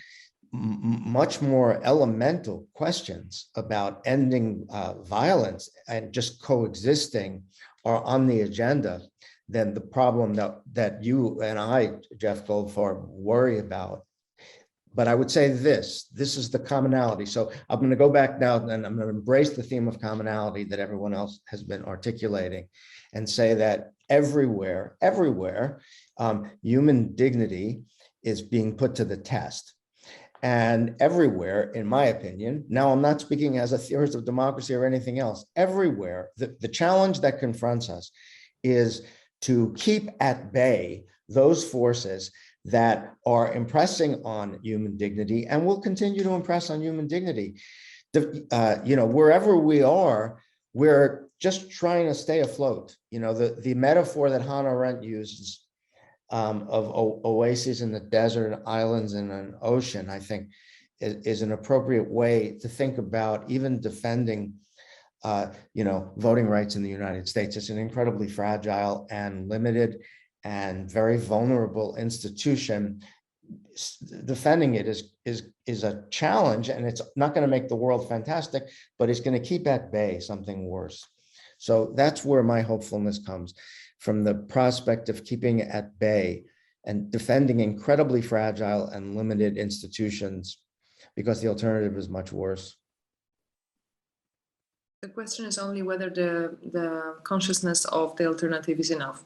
much more elemental questions about ending violence and just coexisting are on the agenda than the problem that you and I, Jeff Goldfarb, worry about. But I would say this is the commonality. So I'm going to go back now and I'm going to embrace the theme of commonality that everyone else has been articulating and say that everywhere, human dignity is being put to the test. And everywhere, in my opinion, now I'm not speaking as a theorist of democracy or anything else, everywhere, the challenge that confronts us is to keep at bay those forces that are impressing on human dignity and will continue to impress on human dignity. Wherever we are, we're just trying to stay afloat. You know, the metaphor that Hannah Arendt uses of oases in the desert, islands in an ocean, I think is an appropriate way to think about even defending, you know, voting rights in the United States. It's an incredibly fragile and limited and very vulnerable institution. Defending it is a challenge, and it's not going to make the world fantastic, but it's going to keep at bay something worse. So that's where my hopefulness comes, from the prospect of keeping at bay and defending incredibly fragile and limited institutions, because the alternative is much worse. The question is only whether the consciousness of the alternative is enough.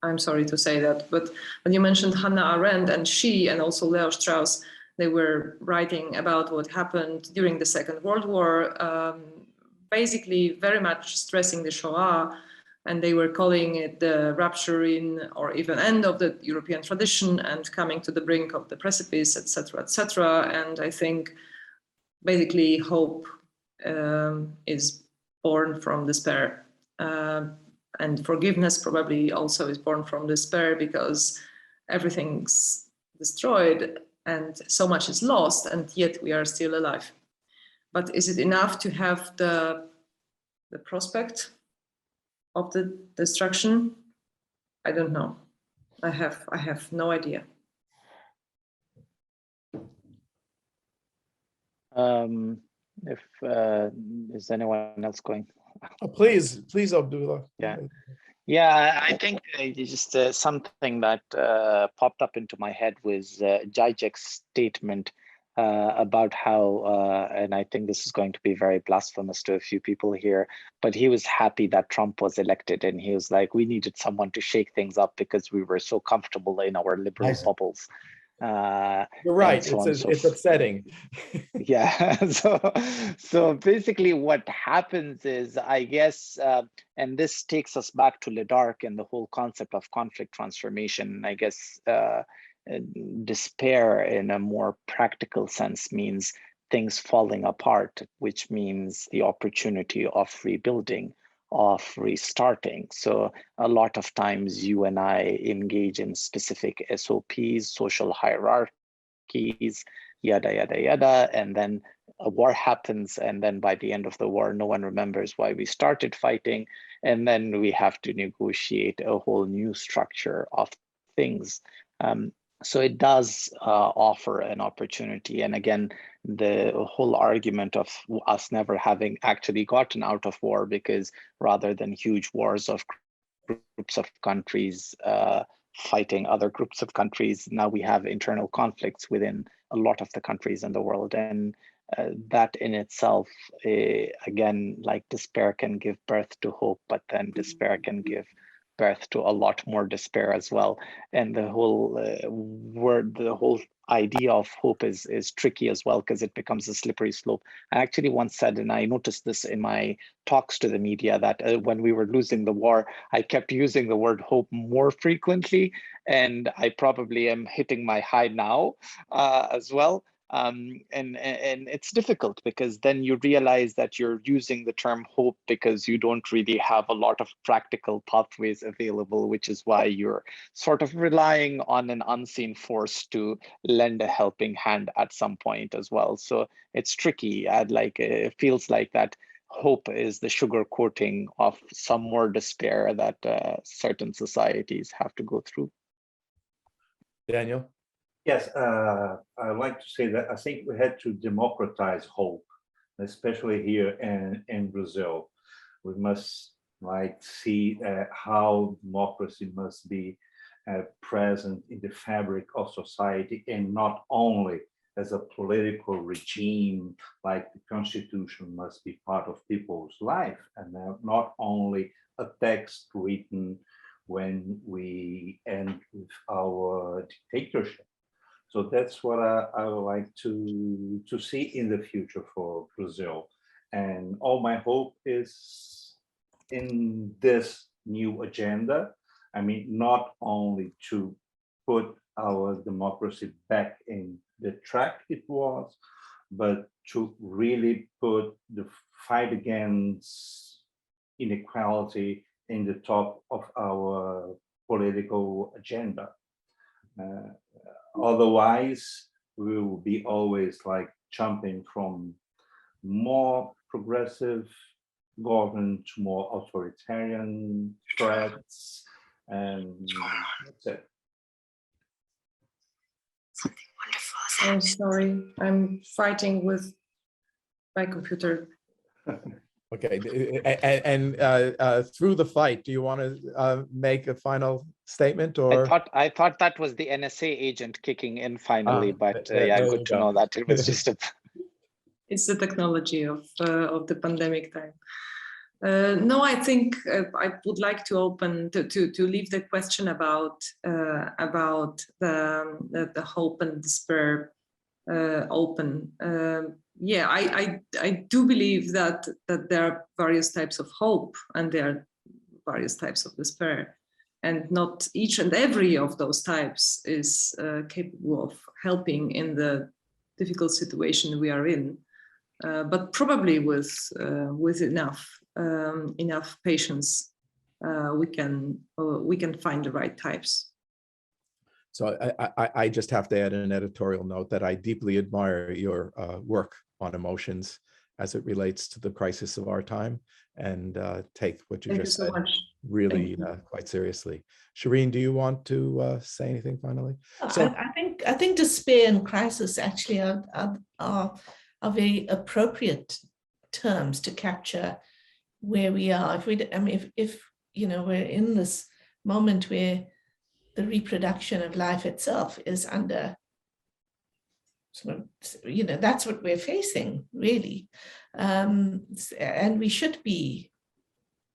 I'm sorry to say that, but when you mentioned Hannah Arendt, and she and also Leo Strauss, they were writing about what happened during the Second World War, basically very much stressing the Shoah, and they were calling it the rupture in or even end of the European tradition and coming to the brink of the precipice, etc., etc. And I think basically hope is born from despair. And forgiveness probably also is born from despair, because everything's destroyed and so much is lost, and yet we are still alive. But is it enough to have the prospect of the destruction? I don't know. I have no idea. If is anyone else going? Oh, please, Abdullah. Yeah, I think just something that popped up into my head was Zizek's statement about how, and I think this is going to be very blasphemous to a few people here, but he was happy that Trump was elected, and he was like, we needed someone to shake things up because we were so comfortable in our liberal bubbles. You're right. It's upsetting. Yeah. So basically what happens is, I guess, and this takes us back to Ledark and the whole concept of conflict transformation. I guess despair in a more practical sense means things falling apart, which means the opportunity of rebuilding, of restarting. So a lot of times you and I engage in specific SOPs, social hierarchies, yada, yada, yada. And then a war happens. And then by the end of the war, no one remembers why we started fighting. And then we have to negotiate a whole new structure of things. So it does offer an opportunity. And again, the whole argument of us never having actually gotten out of war, because rather than huge wars of groups of countries fighting other groups of countries, now we have internal conflicts within a lot of the countries in the world. And that in itself, again, like despair can give birth to hope, but then despair can give birth to a lot more despair as well. And the whole the whole idea of hope is tricky as well, because it becomes a slippery slope. I actually once said, and I noticed this in my talks to the media, that when we were losing the war, I kept using the word hope more frequently, and I probably am hitting my high now as well. And it's difficult, because then you realize that you're using the term hope because you don't really have a lot of practical pathways available, which is why you're sort of relying on an unseen force to lend a helping hand at some point as well. So it's tricky. It feels like that hope is the sugar coating of some more despair that certain societies have to go through. Daniel? Yes, I'd like to say that I think we had to democratize hope, especially here in Brazil. We must see how democracy must be present in the fabric of society, and not only as a political regime, like the Constitution must be part of people's life, and not only a text written when we end with our dictatorship. So that's what I would like to see in the future for Brazil. And all my hope is in this new agenda. I mean, not only to put our democracy back in the track it was, but to really put the fight against inequality in the top of our political agenda. Otherwise, we will be always like jumping from more progressive government to more authoritarian threats, and that's it. I'm sorry, I'm fighting with my computer. Okay, and through the fight, do you want to make a final statement, or? I thought that was the NSA agent kicking in finally, but yeah, there good you to go. know that it was just a. It's the technology of the pandemic time. No, I think I would like to open to leave the question about the hope and despair open. Yeah, I do believe that there are various types of hope and there are various types of despair, and not each and every of those types is capable of helping in the difficult situation we are in. But probably with enough patience, we can find the right types. So I just have to add an editorial note that I deeply admire your work on emotions as it relates to the crisis of our time, and take what you Thank just you so said much. really quite seriously. Shireen, do you want to say anything finally? So I think despair and crisis actually are very appropriate terms to capture where we are. If you know, we're in this moment where the reproduction of life itself is under, you know, that's what we're facing, really. And we should be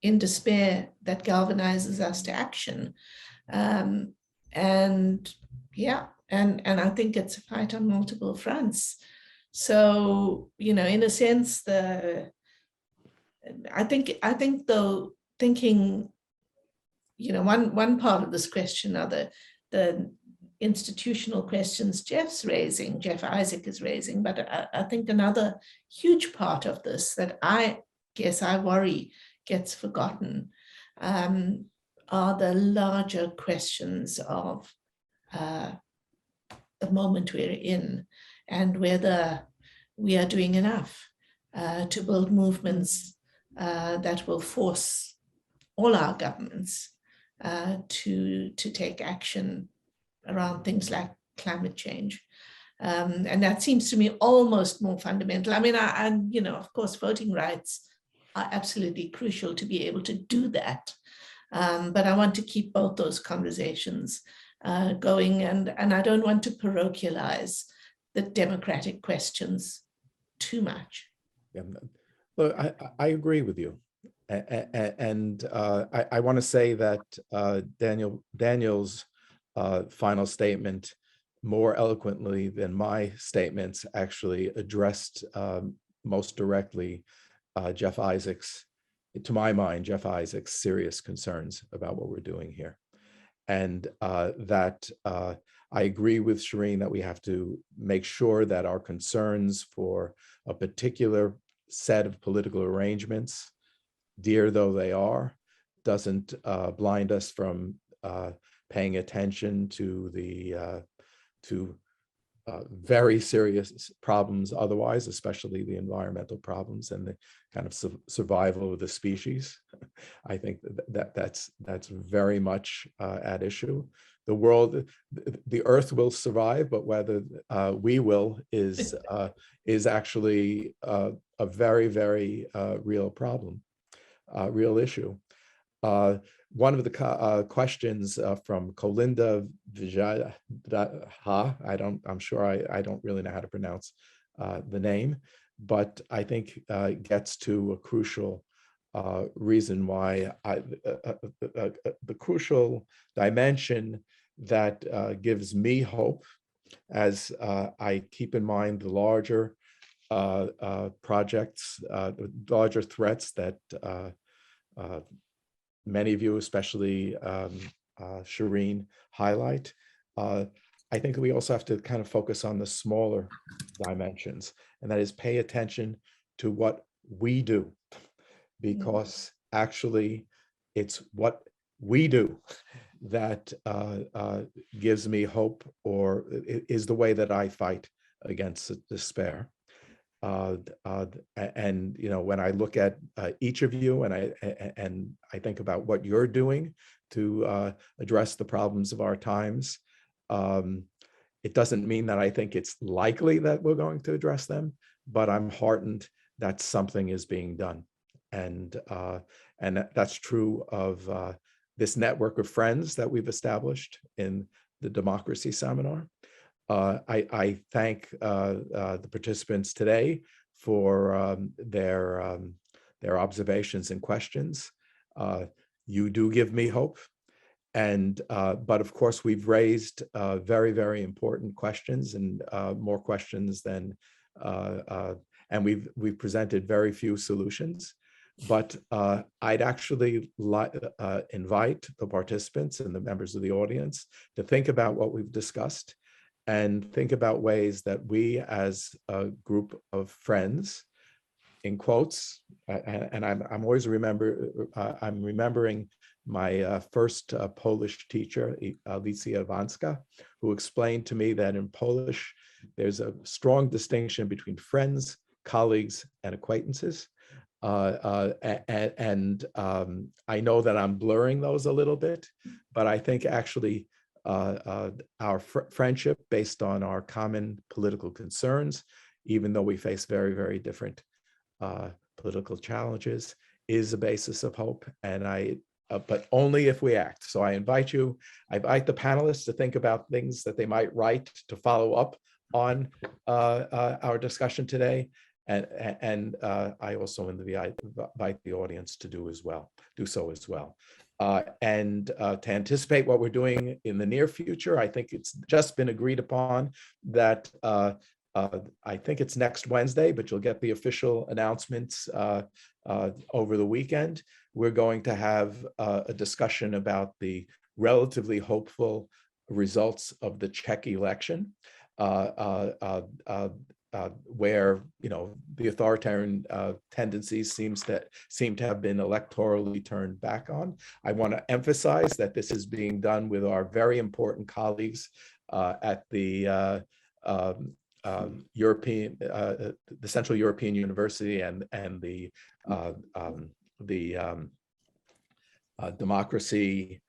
in despair that galvanizes us to action. And yeah, and I think it's a fight on multiple fronts. So, you know, in a sense, I think though, thinking, you know, one part of this question are the institutional questions Jeff Isaac is raising, but I think another huge part of this that I guess I worry gets forgotten are the larger questions of the moment we're in, and whether we are doing enough to build movements that will force all our governments to take action around things like climate change. And that seems to me almost more fundamental. I mean, you know, of course, voting rights are absolutely crucial to be able to do that. But I want to keep both those conversations going, and I don't want to parochialize the democratic questions too much. yeah, look, I agree with you. And I want to say that Daniel's final statement more eloquently than my statements actually addressed most directly Jeff Isaac's, to my mind, Jeff Isaac's serious concerns about what we're doing here. And that I agree with Shireen that we have to make sure that our concerns for a particular set of political arrangements, dear though they are, doesn't blind us from paying attention to the very serious problems otherwise, especially the environmental problems and the kind of survival of the species. I think that's very much at issue. The world, the Earth will survive, but whether we will is actually a very, very real problem, real issue. One of the questions from Karolina Wigura, I'm sure I don't really know how to pronounce the name, but I think gets to a crucial reason why the crucial dimension that gives me hope as I keep in mind the larger projects, the larger threats that many of you, especially Shireen, highlight. I think we also have to kind of focus on the smaller dimensions, and that is pay attention to what we do, because actually, it's what we do that gives me hope, or is the way that I fight against despair. And when I look at each of you, and I think about what you're doing to address the problems of our times, it doesn't mean that I think it's likely that we're going to address them, but I'm heartened that something is being done. And that's true of this network of friends that we've established in the Democracy Seminar. I thank the participants today for their observations and questions. You do give me hope. And but of course, we've raised very, very important questions, and more questions than, and we've presented very few solutions. But I'd actually invite the participants and the members of the audience to think about what we've discussed, and think about ways that we, as a group of friends, in quotes, and I'm always I'm remembering my first Polish teacher, Alicja Wanska, who explained to me that in Polish, there's a strong distinction between friends, colleagues, and acquaintances. And I know that I'm blurring those a little bit, but I think actually our friendship, based on our common political concerns, even though we face very, very different political challenges, is a basis of hope. And but only if we act. So I invite the panelists to think about things that they might write to follow up on our discussion today. And I also invite the audience to do so as well. And to anticipate what we're doing in the near future, I think it's just been agreed upon that I think it's next Wednesday, but you'll get the official announcements over the weekend. We're going to have a discussion about the relatively hopeful results of the Czech election, where the authoritarian tendencies seem to have been electorally turned back on. I want to emphasize that this is being done with our very important colleagues at the the Central European University and the Democracy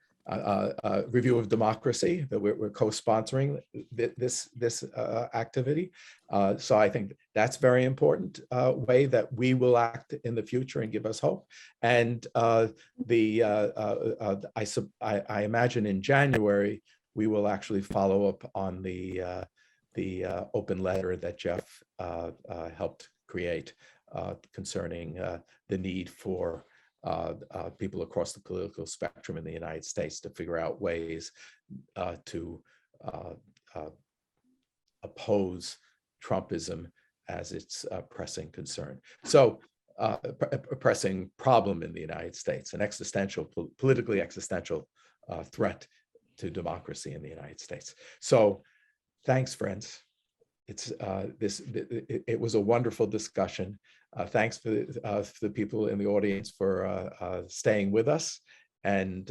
Review of Democracy, that we're co-sponsoring this activity. So I think that's very important way that we will act in the future and give us hope. And I imagine in January we will actually follow up on the open letter that Jeff helped create concerning the need for people across the political spectrum in the United States to figure out ways to oppose Trumpism as its pressing concern. So a pressing problem in the United States, an existential, politically existential threat to democracy in the United States. So thanks, friends. It was a wonderful discussion. Thanks for the people in the audience for staying with us, and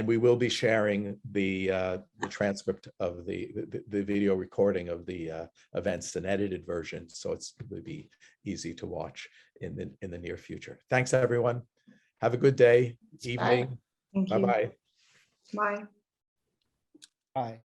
we will be sharing the transcript of the video recording of the events, an edited version, so it will be easy to watch in the near future. Thanks, everyone. Have a good day, evening. Bye. Bye-bye. Bye. Bye.